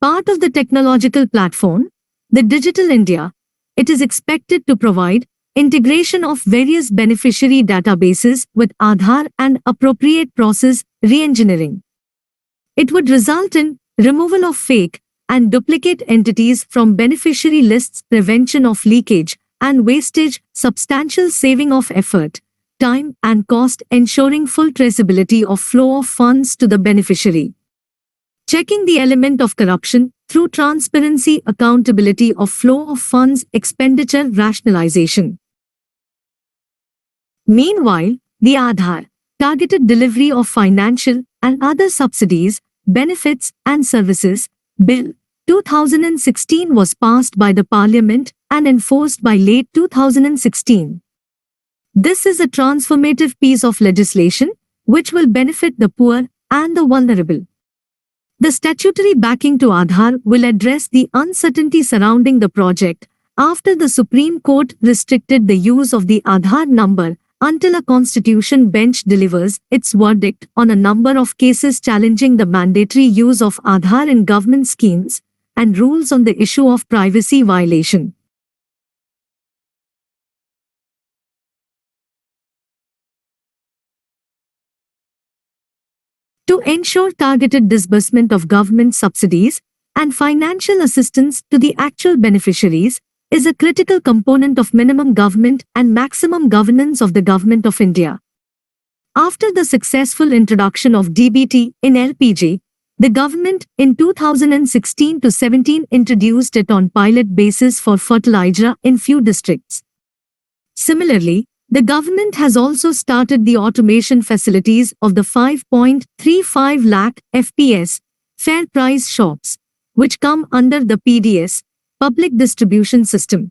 Part of the technological platform, the Digital India, it is expected to provide integration of various beneficiary databases with Aadhaar and appropriate process re-engineering. It would result in removal of fake and duplicate entities from beneficiary lists, prevention of leakage and wastage, substantial saving of effort, time and cost, ensuring full traceability of flow of funds to the beneficiary. Checking the element of corruption through transparency, accountability of flow of funds, expenditure rationalization. Meanwhile, the Aadhaar, targeted delivery of financial and other subsidies, benefits and services, Bill 2016 was passed by the Parliament and enforced by late 2016. This is a transformative piece of legislation which will benefit the poor and the vulnerable. The statutory backing to Aadhaar will address the uncertainty surrounding the project after the Supreme Court restricted the use of the Aadhaar number until a constitution bench delivers its verdict on a number of cases challenging the mandatory use of Aadhaar in government schemes and rules on the issue of privacy violation. To ensure targeted disbursement of government subsidies and financial assistance to the actual beneficiaries is a critical component of minimum government and maximum governance of the Government of India. After the successful introduction of DBT in LPG, the government in 2016-17 introduced it on pilot basis for fertilizer in few districts. Similarly, the government has also started the automation facilities of the 5.35 lakh FPS, fair price shops, which come under the PDS, Public Distribution System.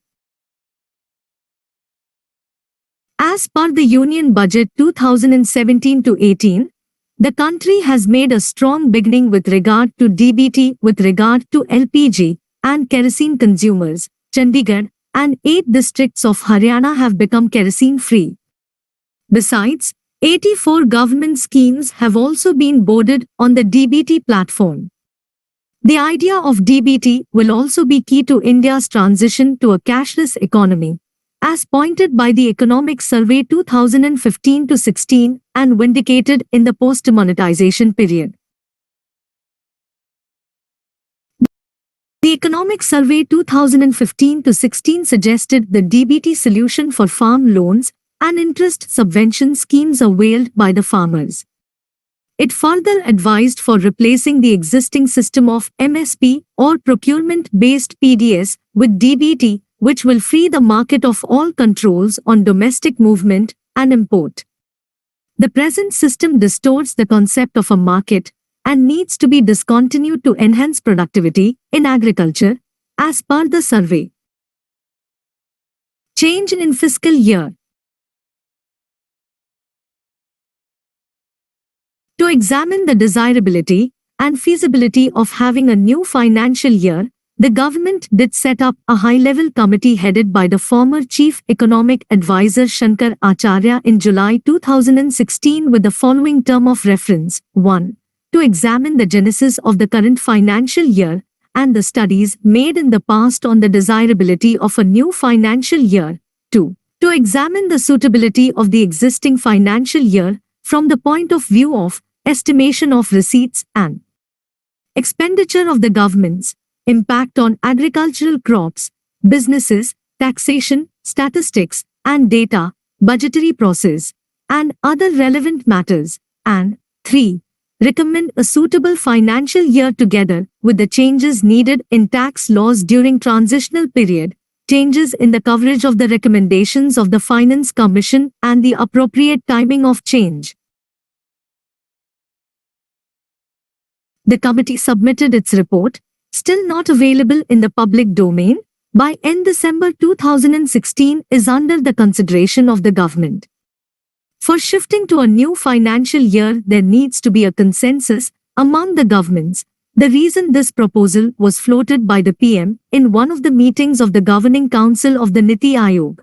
As per the Union Budget 2017-18, the country has made a strong beginning with regard to DBT with regard to LPG and kerosene consumers. Chandigarh and 8 districts of Haryana have become kerosene-free. Besides, 84 government schemes have also been boarded on the DBT platform. The idea of DBT will also be key to India's transition to a cashless economy, as pointed by the Economic Survey 2015-16 and vindicated in the post-monetization period. The Economic Survey 2015-16 suggested the DBT solution for farm loans and interest subvention schemes availed by the farmers. It further advised for replacing the existing system of MSP or procurement-based PDS with DBT, which will free the market of all controls on domestic movement and import. The present system distorts the concept of a market and needs to be discontinued to enhance productivity in agriculture, as per the survey. Change in fiscal year. To examine the desirability and feasibility of having a new financial year, the government did set up a high-level committee headed by the former Chief Economic Advisor Shankar Acharya in July 2016 with the following term of reference: 1. To examine the genesis of the current financial year and the studies made in the past on the desirability of a new financial year. 2. To examine the suitability of the existing financial year from the point of view of estimation of receipts and expenditure of the governments, impact on agricultural crops, businesses, taxation, statistics, and data, budgetary process, and other relevant matters. And 3. Recommend a suitable financial year together with the changes needed in tax laws during transitional period, changes in the coverage of the recommendations of the Finance Commission and the appropriate timing of change. The committee submitted its report, still not available in the public domain, by end December 2016 is under the consideration of the government. For shifting to a new financial year, there needs to be a consensus among the governments. The reason this proposal was floated by the PM in one of the meetings of the Governing Council of the Niti Aayog.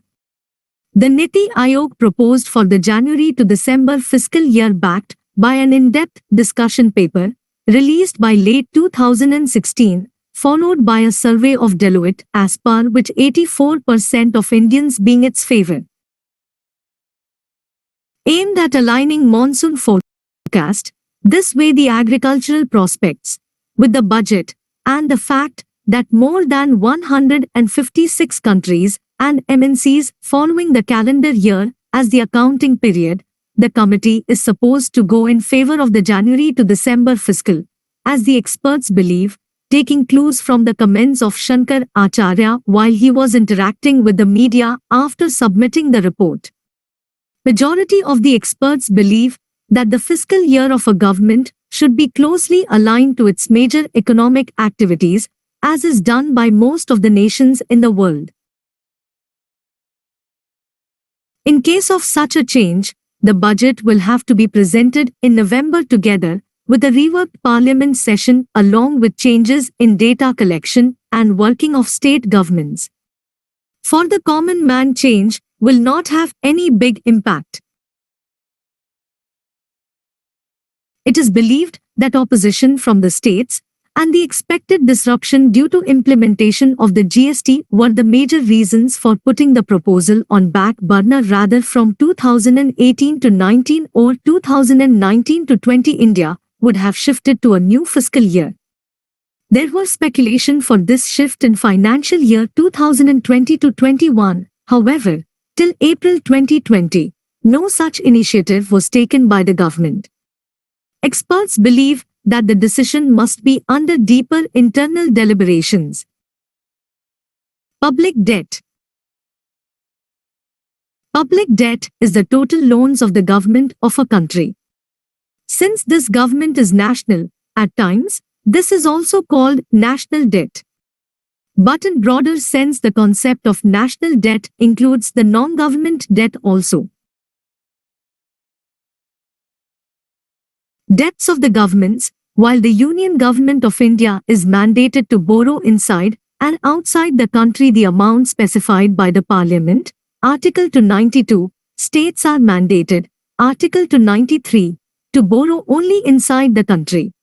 The Niti Aayog proposed for the January to December fiscal year backed by an in-depth discussion paper released by late 2016, followed by a survey of Deloitte, as per which 84% of Indians being its favor. Aimed at aligning monsoon forecast, this way the agricultural prospects, with the budget, and the fact that more than 156 countries and MNCs following the calendar year as the accounting period, the committee is supposed to go in favor of the January to December fiscal, as the experts believe, taking clues from the comments of Shankar Acharya while he was interacting with the media after submitting the report. Majority of the experts believe that the fiscal year of a government should be closely aligned to its major economic activities, as is done by most of the nations in the world. In case of such a change, the budget will have to be presented in November together with a reworked parliament session along with changes in data collection and working of state governments. For the common man, change will not have any big impact. It is believed that opposition from the states and the expected disruption due to implementation of the GST were the major reasons for putting the proposal on back burner rather from 2018 to 19 or 2019 to 20 India would have shifted to a new fiscal year. There was speculation for this shift in financial year 2020 to 21, however, till April 2020, no such initiative was taken by the government. Experts believe that the decision must be under deeper internal deliberations. Public debt. Public debt is the total loans of the government of a country. Since this government is national, at times, this is also called national debt. But in broader sense, the concept of national debt includes the non-government debt also. Debts of the governments, while the Union Government of India is mandated to borrow inside and outside the country the amount specified by the Parliament, Article 292, states are mandated, Article 293, to borrow only inside the country.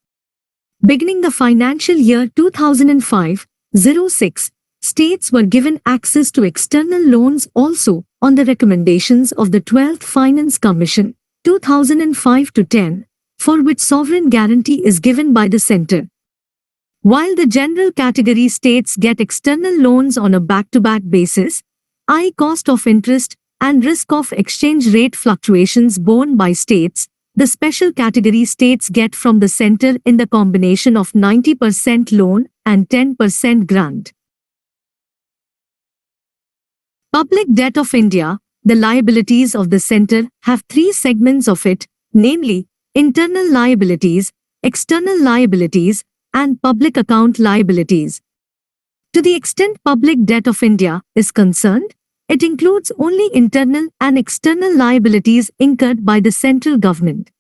Beginning the financial year 2005-06, states were given access to external loans also on the recommendations of the 12th Finance Commission, 2005-10, for which sovereign guarantee is given by the centre. While the general category states get external loans on a back-to-back basis, high cost of interest and risk of exchange rate fluctuations borne by states, the special category states get from the centre in the combination of 90% loan and 10% grant. Public debt of India, the liabilities of the centre have three segments of it, namely, internal liabilities, external liabilities, and public account liabilities. To the extent public debt of India is concerned, it includes only internal and external liabilities incurred by the central government.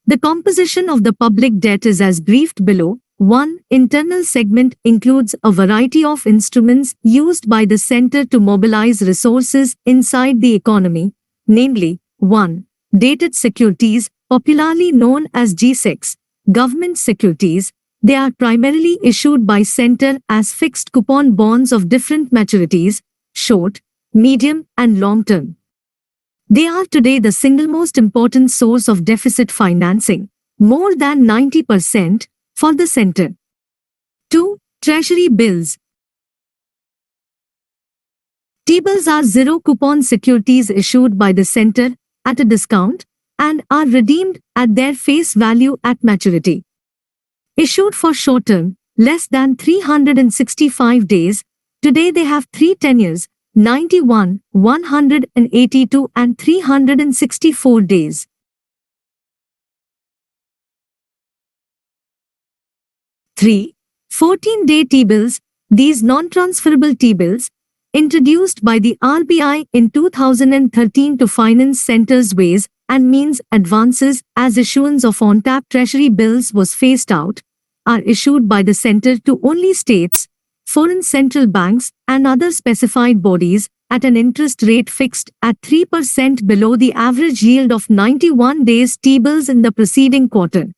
The composition of the public debt is as briefed below. 1. Internal segment includes a variety of instruments used by the centre to mobilize resources inside the economy, namely, 1. Dated securities, popularly known as G-Secs, government securities, They are primarily issued by Centre as fixed coupon bonds of different maturities, short, medium, and long term. They are today the single most important source of deficit financing, more than 90% for the Centre. 2. Treasury bills. T-bills are zero-coupon securities issued by the Centre at a discount and are redeemed at their face value at maturity. Issued for short term, less than 365 days, today they have 3 tenures, 91, 182 and 364 days. 3. 14-day T-bills. These non-transferable T-bills, introduced by the RBI in 2013 to finance Centre's ways and means advances as issuance of on-tap treasury bills was phased out, are issued by the Centre to only states, foreign central banks and other specified bodies at an interest rate fixed at 3% below the average yield of 91 days T-bills in the preceding quarter.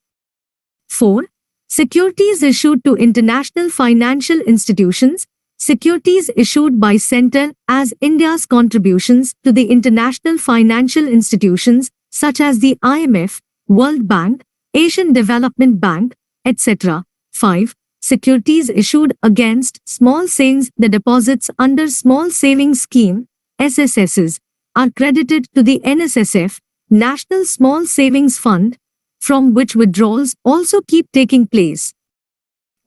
4. Securities issued to international financial institutions. Securities issued by Centre as India's contributions to the international financial institutions such as the IMF, World Bank, Asian Development Bank, etc. 5. Securities issued against small savings. The deposits under Small Savings Scheme, SSSs, are credited to the NSSF, National Small Savings Fund, from which withdrawals also keep taking place.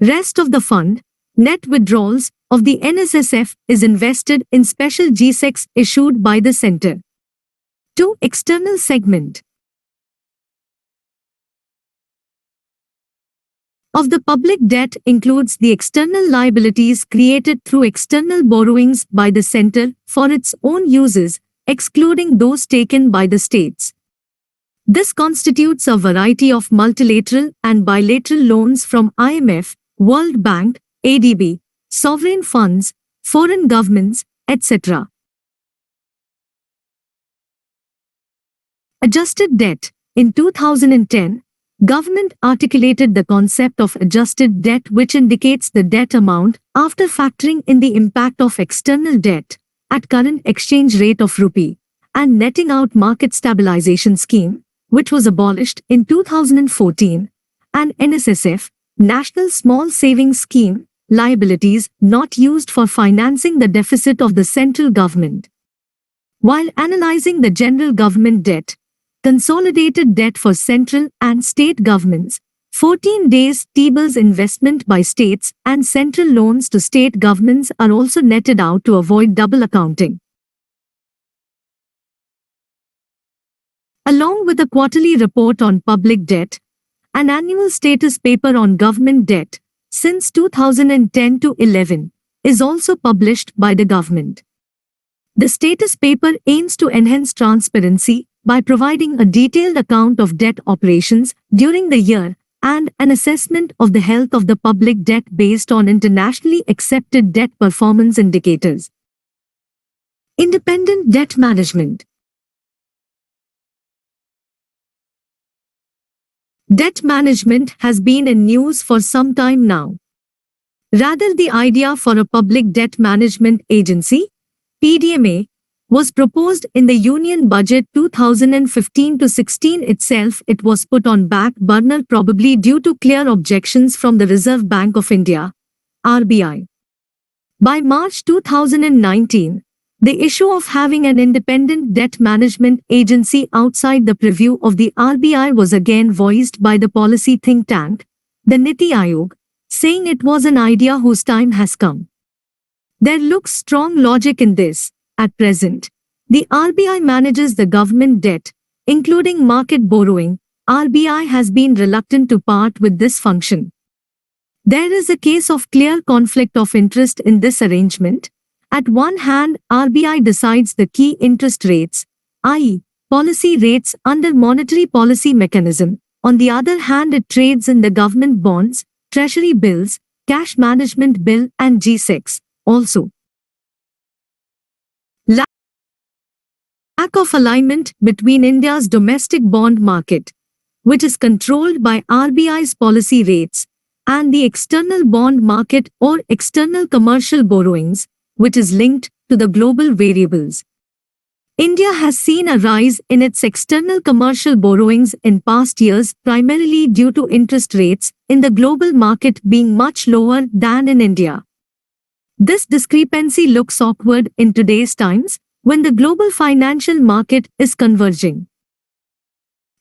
Rest of the fund, net withdrawals of the NSSF, is invested in special G-Secs issued by the Centre. 2. External segment of the public debt includes the external liabilities created through external borrowings by the Centre for its own uses, excluding those taken by the states. This constitutes a variety of multilateral and bilateral loans from IMF, World Bank, ADB, sovereign funds, foreign governments, etc. Adjusted debt. In 2010, government articulated the concept of adjusted debt, which indicates the debt amount after factoring in the impact of external debt at current exchange rate of rupee and netting out market stabilization scheme, which was abolished in 2014, and NSSF, National Small Savings Scheme, liabilities not used for financing the deficit of the central government. While analyzing the general government debt, consolidated debt for central and state governments, 14 days T-bills investment by states and central loans to state governments are also netted out to avoid double accounting. Along with a quarterly report on public debt, an annual status paper on government debt, since 2010 to 11, is also published by the government. The status paper aims to enhance transparency by providing a detailed account of debt operations during the year and an assessment of the health of the public debt based on internationally accepted debt performance indicators. Independent debt management. Debt management has been in news for some time now. Rather, the idea for a public debt management agency, PDMA, was proposed in the Union Budget 2015-16 itself. It was put on back burner probably due to clear objections from the Reserve Bank of India, RBI. By March 2019, the issue of having an independent debt management agency outside the purview of the RBI was again voiced by the policy think tank, the Niti Aayog, saying it was an idea whose time has come. There looks strong logic in this. At present, the RBI manages the government debt, including market borrowing. RBI has been reluctant to part with this function. There is a case of clear conflict of interest in this arrangement. At one hand, RBI decides the key interest rates, i.e., policy rates under monetary policy mechanism. On the other hand, it trades in the government bonds, treasury bills, cash management bill and G-Secs also. Lack of alignment between India's domestic bond market, which is controlled by RBI's policy rates, and the external bond market or external commercial borrowings, which is linked to the global variables. India has seen a rise in its external commercial borrowings in past years primarily due to interest rates in the global market being much lower than in India. This discrepancy looks awkward in today's times when the global financial market is converging.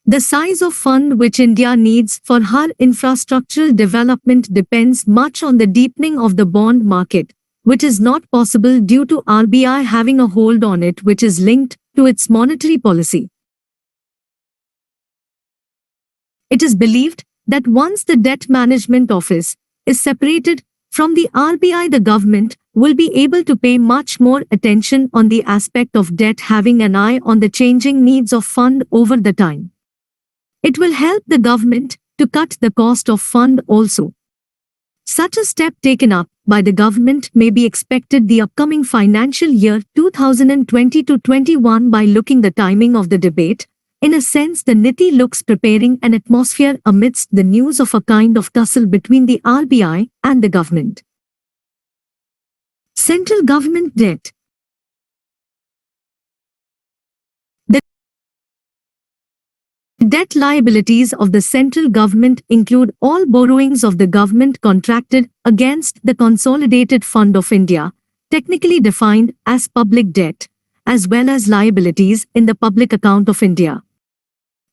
The size of fund which India needs for her infrastructural development depends much on the deepening of the bond market, which is not possible due to RBI having a hold on it which is linked to its monetary policy. It is believed that once the Debt Management Office is separated from the RBI, the government will be able to pay much more attention on the aspect of debt, having an eye on the changing needs of fund over the time. It will help the government to cut the cost of fund also. Such a step taken up by the government may be expected the upcoming financial year 2020-21 by looking the timing of the debate. In a sense, the Niti looks preparing an atmosphere amidst the news of a kind of tussle between the RBI and the government. Central government debt. The debt liabilities of the central government include all borrowings of the government contracted against the Consolidated Fund of India, technically defined as public debt, as well as liabilities in the public account of India.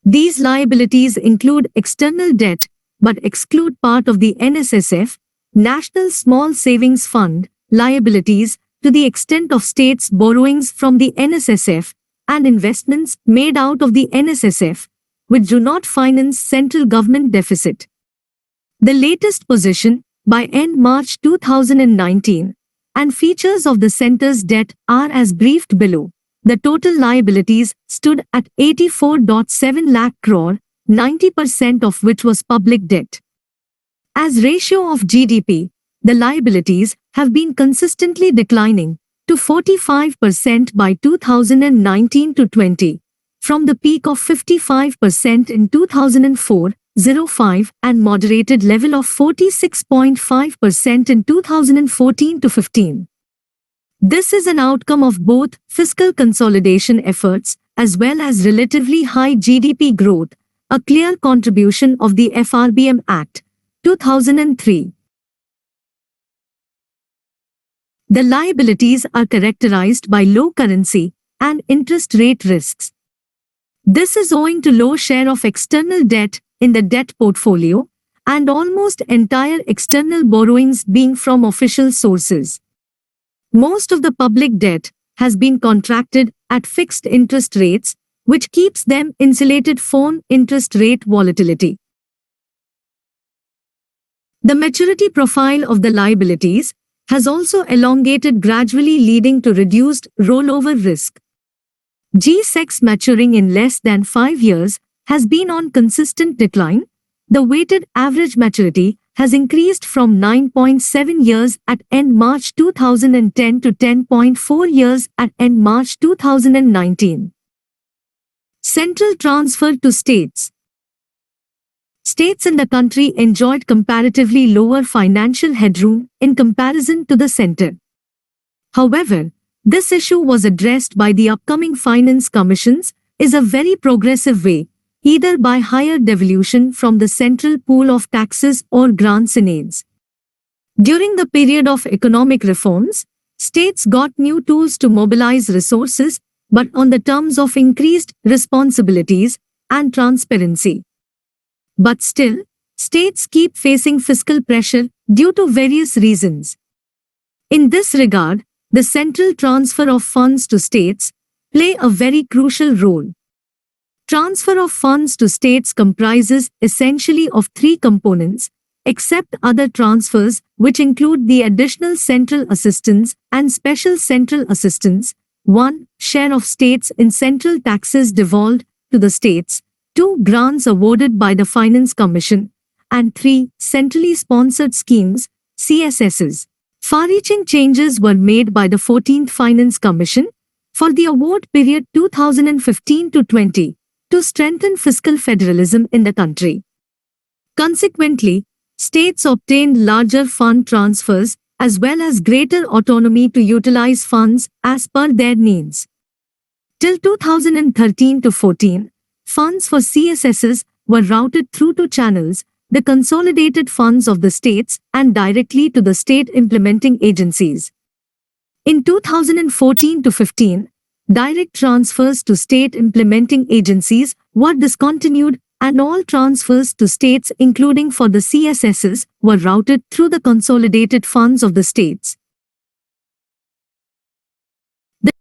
These liabilities include external debt, but exclude part of the NSSF, National Small Savings Fund, liabilities to the extent of states' borrowings from the NSSF, and investments made out of the NSSF, which do not finance central government deficit. The latest position, by end March 2019, and features of the centre's debt are as briefed below. The total liabilities stood at 84.7 lakh crore, 90% of which was public debt. As ratio of GDP, the liabilities have been consistently declining to 45% by 2019-20. From the peak of 55% in 2004-05 and moderated level of 46.5% in 2014-15. This is an outcome of both fiscal consolidation efforts as well as relatively high GDP growth, a clear contribution of the Frbm Act, 2003. The liabilities are characterized by low currency and interest rate risks. This is owing to low share of external debt in the debt portfolio and almost entire external borrowings being from official sources. Most of the public debt has been contracted at fixed interest rates, which keeps them insulated from interest rate volatility. The maturity profile of the liabilities has also elongated, gradually leading to reduced rollover risk. G-Secs maturing in less than 5 years has been on consistent decline. The weighted average maturity has increased from 9.7 years at end March 2010 to 10.4 years at end March 2019. Central transfer to states. States in the country enjoyed comparatively lower financial headroom in comparison to the centre. However, this issue was addressed by the upcoming finance commissions is a very progressive way, either by higher devolution from the central pool of taxes or grants in aids. During the period of economic reforms, states got new tools to mobilize resources, but on the terms of increased responsibilities and transparency. But still, states keep facing fiscal pressure due to various reasons. In this regard, the central transfer of funds to states play a very crucial role. Transfer of funds to states comprises essentially of 3 components, except other transfers which include the additional central assistance and special central assistance. 1. Share of states in central taxes devolved to the states. 2. Grants awarded by the Finance Commission. And 3. Centrally sponsored schemes, CSSs. Far-reaching changes were made by the 14th Finance Commission for the award period 2015-20 to strengthen fiscal federalism in the country. Consequently, States obtained larger fund transfers as well as greater autonomy to utilize funds as per their needs. Till 2013 to 14, funds for CSSs were routed through two channels, the consolidated funds of the states and directly to the state implementing agencies. In 2014 to 15, direct transfers to state implementing agencies were discontinued and all transfers to states including for the CSSs were routed through the consolidated funds of the states. The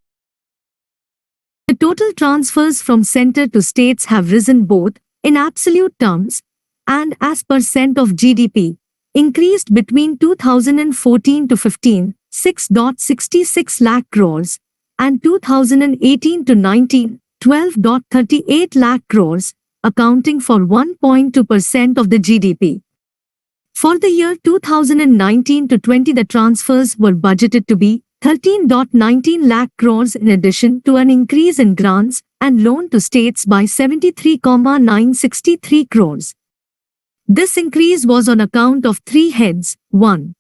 total transfers from center to states have risen both in absolute terms and as percent of GDP, increased between 2014 to 15, 6.66 lakh crores, and 2018 to 19, 12.38 lakh crores, accounting for 1.2% of the GDP. For the year 2019 to 20, the transfers were budgeted to be 13.19 lakh crores in addition to an increase in grants and loan to states by 73,963 crores. This increase was on account of three heads. 1.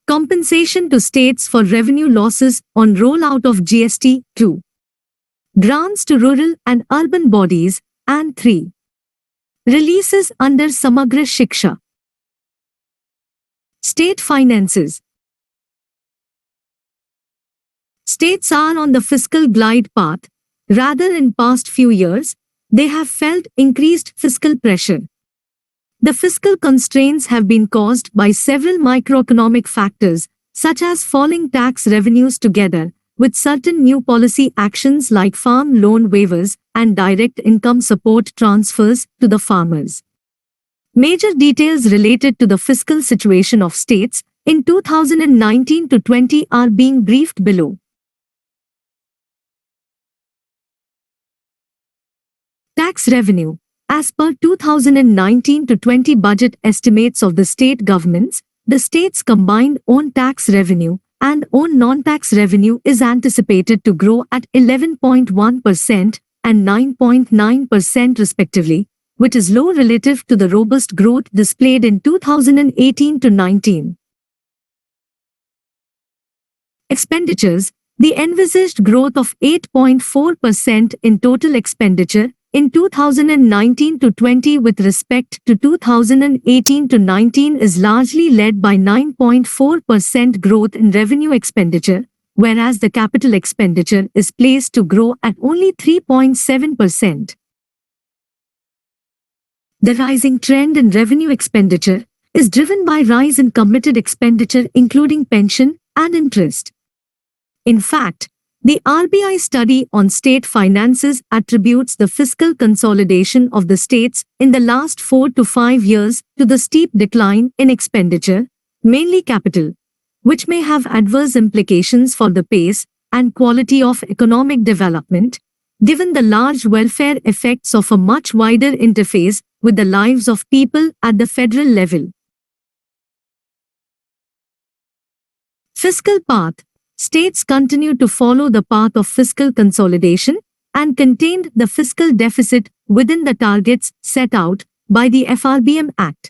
Compensation to states for revenue losses on rollout of GST. 2. Grants to rural and urban bodies. And 3. Releases under Samagra Shiksha. State finances. States are on the fiscal glide path. Rather, in past few years, they have felt increased fiscal pressure. The fiscal constraints have been caused by several microeconomic factors, such as falling tax revenues together with certain new policy actions like farm loan waivers and direct income support transfers to the farmers. Major details related to the fiscal situation of states in 2019 to 20 are being briefed below. Tax revenue. As per 2019 to 20 budget estimates of the state governments, the state's combined own tax revenue and own non-tax revenue is anticipated to grow at 11.1% and 9.9% respectively, which is low relative to the robust growth displayed in 2018 to 19. Expenditures. The envisaged growth of 8.4% in total expenditure in 2019 to 20 with respect to 2018 to 19 is largely led by 9.4% growth in revenue expenditure, whereas the capital expenditure is placed to grow at only 3.7%. The rising trend in revenue expenditure is driven by rise in committed expenditure including pension and interest. In fact, the RBI study on state finances attributes the fiscal consolidation of the states in the last 4 to 5 years to the steep decline in expenditure, mainly capital, which may have adverse implications for the pace and quality of economic development, given the large welfare effects of a much wider interface with the lives of people at the federal level. Fiscal path. States continue to follow the path of fiscal consolidation and contained the fiscal deficit within the targets set out by the Frbm Act.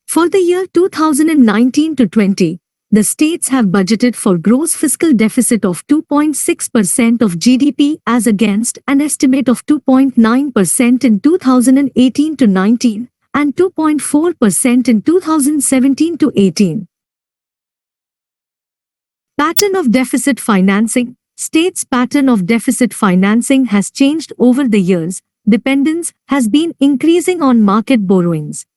For the year 2019 to 20, the states have budgeted for gross fiscal deficit of 2.6% of GDP as against an estimate of 2.9% in 2018 to 19 and 2.4% in 2017 to 18. Pattern of deficit financing. States' pattern of deficit financing has changed over the years. Dependence has been increasing on market borrowings.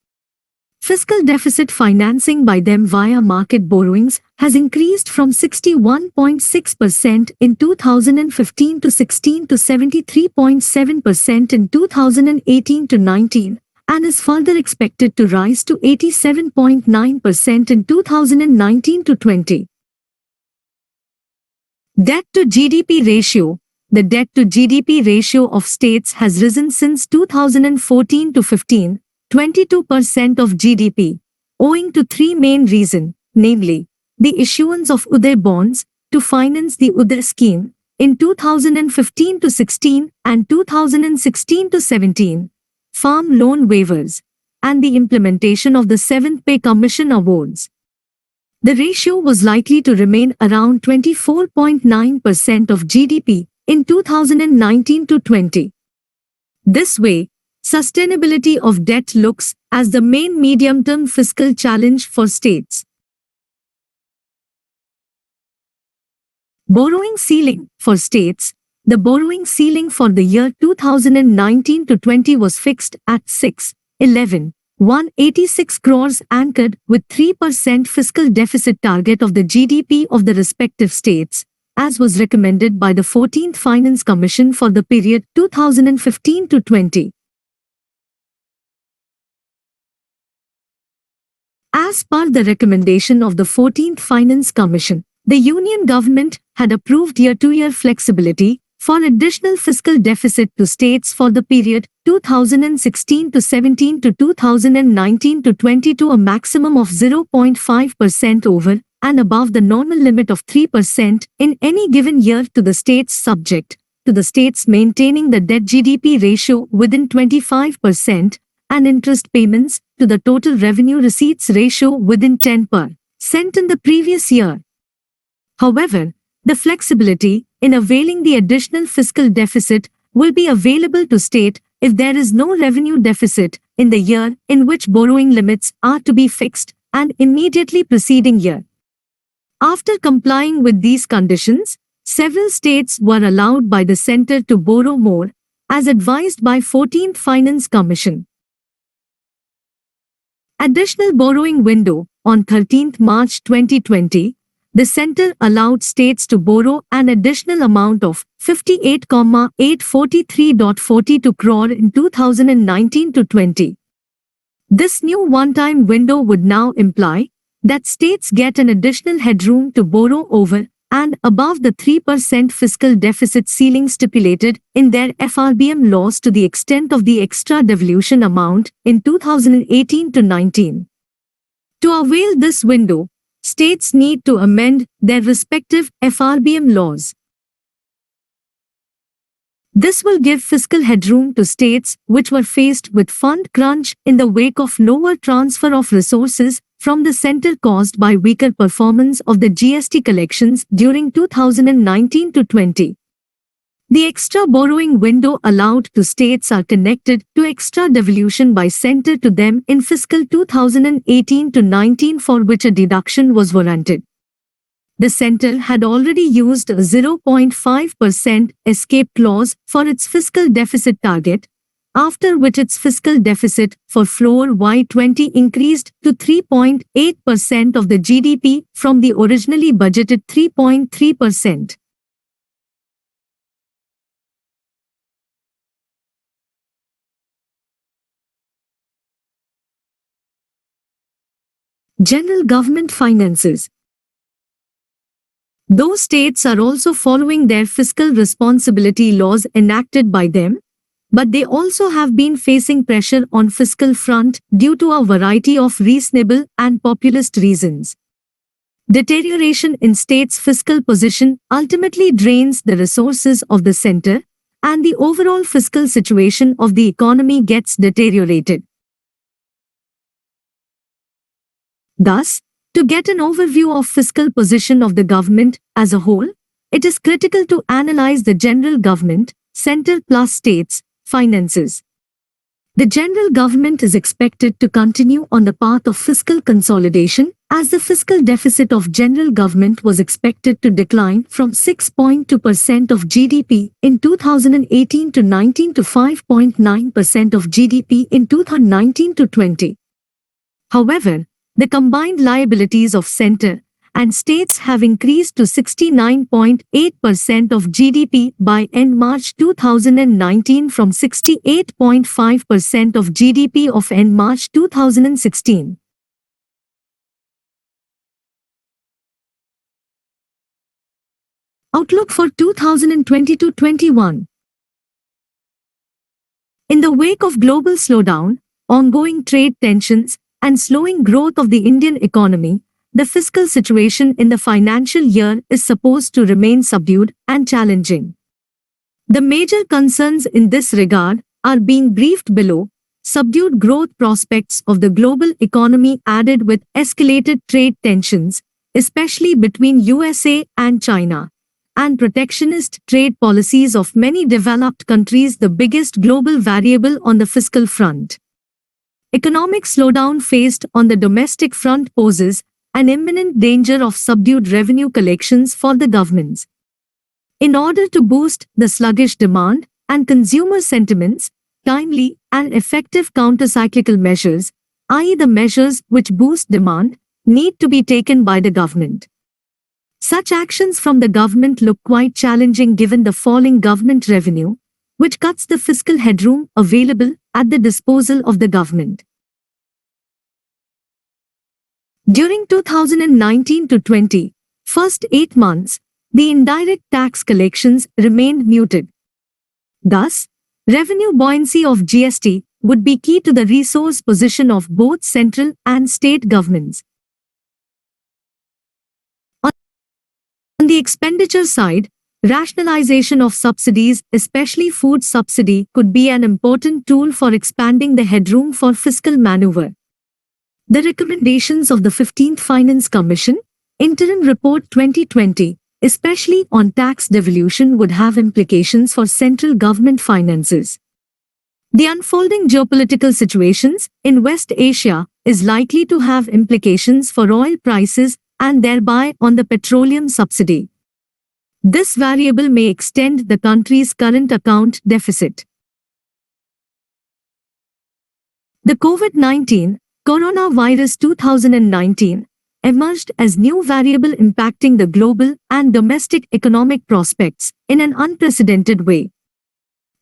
Fiscal deficit financing by them via market borrowings has increased from 61.6% in 2015 to 16 to 73.7% in 2018 to 19 and is further expected to rise to 87.9% in 2019 to 20. Debt to GDP ratio. The debt to GDP ratio of states has risen since 2014 to 15, 22% of GDP, owing to three main reasons, namely, the issuance of Uday bonds to finance the Uday scheme in 2015 to 16 and 2016 to 17, farm loan waivers, and the implementation of the 7th Pay Commission awards. The ratio was likely to remain around 24.9% of GDP in 2019 to 20. This way, sustainability of debt looks as the main medium-term fiscal challenge for states. Borrowing ceiling for states. The borrowing ceiling for the year 2019 to 20 was fixed at 186 crores, anchored with 3% fiscal deficit target of the GDP of the respective states, as was recommended by the 14th Finance Commission for the period 2015 to 20. As per the recommendation of the 14th Finance Commission, the Union government had approved year-to-year flexibility for additional fiscal deficit to states for the period 2016 to 17 to 2019 to 20 to a maximum of 0.5% over and above the normal limit of 3% in any given year to the states, subject to the states maintaining the debt-GDP ratio within 25% and interest payments to the total revenue receipts ratio within 10% in the previous year. However, the flexibility in availing the additional fiscal deficit will be available to state if there is no revenue deficit in the year in which borrowing limits are to be fixed and immediately preceding year. After complying with these conditions, several states were allowed by the Centre to borrow more, as advised by 14th Finance Commission. Additional borrowing window. On 13th March 2020, the Centre allowed states to borrow an additional amount of 58,843.42 crore in 2019 to 20. This new one-time window would now imply that states get an additional headroom to borrow over and above the 3% fiscal deficit ceiling stipulated in their Frbm laws to the extent of the extra devolution amount in 2018 to 19. To avail this window, states need to amend their respective Frbm laws. This will give fiscal headroom to states which were faced with fund crunch in the wake of lower transfer of resources from the centre caused by weaker performance of the GST collections during 2019 to 20. The extra borrowing window allowed to states are connected to extra devolution by centre to them in fiscal 2018 to 19 for which a deduction was warranted. The centre had already used a 0.5% escape clause for its fiscal deficit target, after which its fiscal deficit for floor Y20 increased to 3.8% of the GDP from the originally budgeted 3.3%. General government finances. Those states are also following their fiscal responsibility laws enacted by them, but they also have been facing pressure on fiscal front due to a variety of reasonable and populist reasons. Deterioration in states' fiscal position ultimately drains the resources of the centre, and the overall fiscal situation of the economy gets deteriorated. Thus, to get an overview of fiscal position of the government as a whole, it is critical to analyze the general government, centre plus states, finances. The general government is expected to continue on the path of fiscal consolidation, as the fiscal deficit of general government was expected to decline from 6.2% of GDP in 2018 to 19 to 5.9% of GDP in 2019 to 20. However, the combined liabilities of centre and states have increased to 69.8% of GDP by end March 2019 from 68.5% of GDP of end March 2016. Outlook for 2020-21. In the wake of global slowdown, ongoing trade tensions, and slowing growth of the Indian economy, the fiscal situation in the financial year is supposed to remain subdued and challenging. The major concerns in this regard are being briefed below. subdued growth prospects of the global economy added with escalated trade tensions, especially between USA and China, and protectionist trade policies of many developed countries, the biggest global variable on the fiscal front. Economic slowdown faced on the domestic front poses an imminent danger of subdued revenue collections for the governments. In order to boost the sluggish demand and consumer sentiments, timely and effective countercyclical measures, i.e. the measures which boost demand, need to be taken by the government. Such actions from the government look quite challenging given the falling government revenue, which cuts the fiscal headroom available at the disposal of the government. During 2019 to 20, first 8 months, the indirect tax collections remained muted. Thus, revenue buoyancy of GST would be key to the resource position of both central and state governments. On the expenditure side, rationalization of subsidies, especially food subsidy, could be an important tool for expanding the headroom for fiscal maneuver. The recommendations of the 15th Finance Commission, Interim Report 2020, especially on tax devolution, would have implications for central government finances. The unfolding geopolitical situations in West Asia is likely to have implications for oil prices and thereby on the petroleum subsidy. This variable may extend the country's current account deficit. The COVID-19 coronavirus 2019 emerged as new variable impacting the global and domestic economic prospects in an unprecedented way.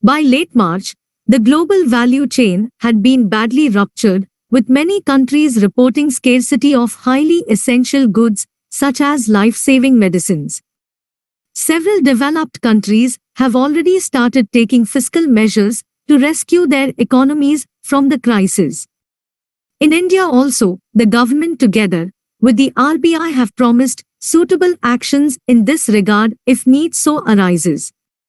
By late March, the global value chain had been badly ruptured, with many countries reporting scarcity of highly essential goods such as life-saving medicines. Several developed countries have already started taking fiscal measures to rescue their economies from the crisis. In India also, the government together with the RBI have promised suitable actions in this regard if need so arises.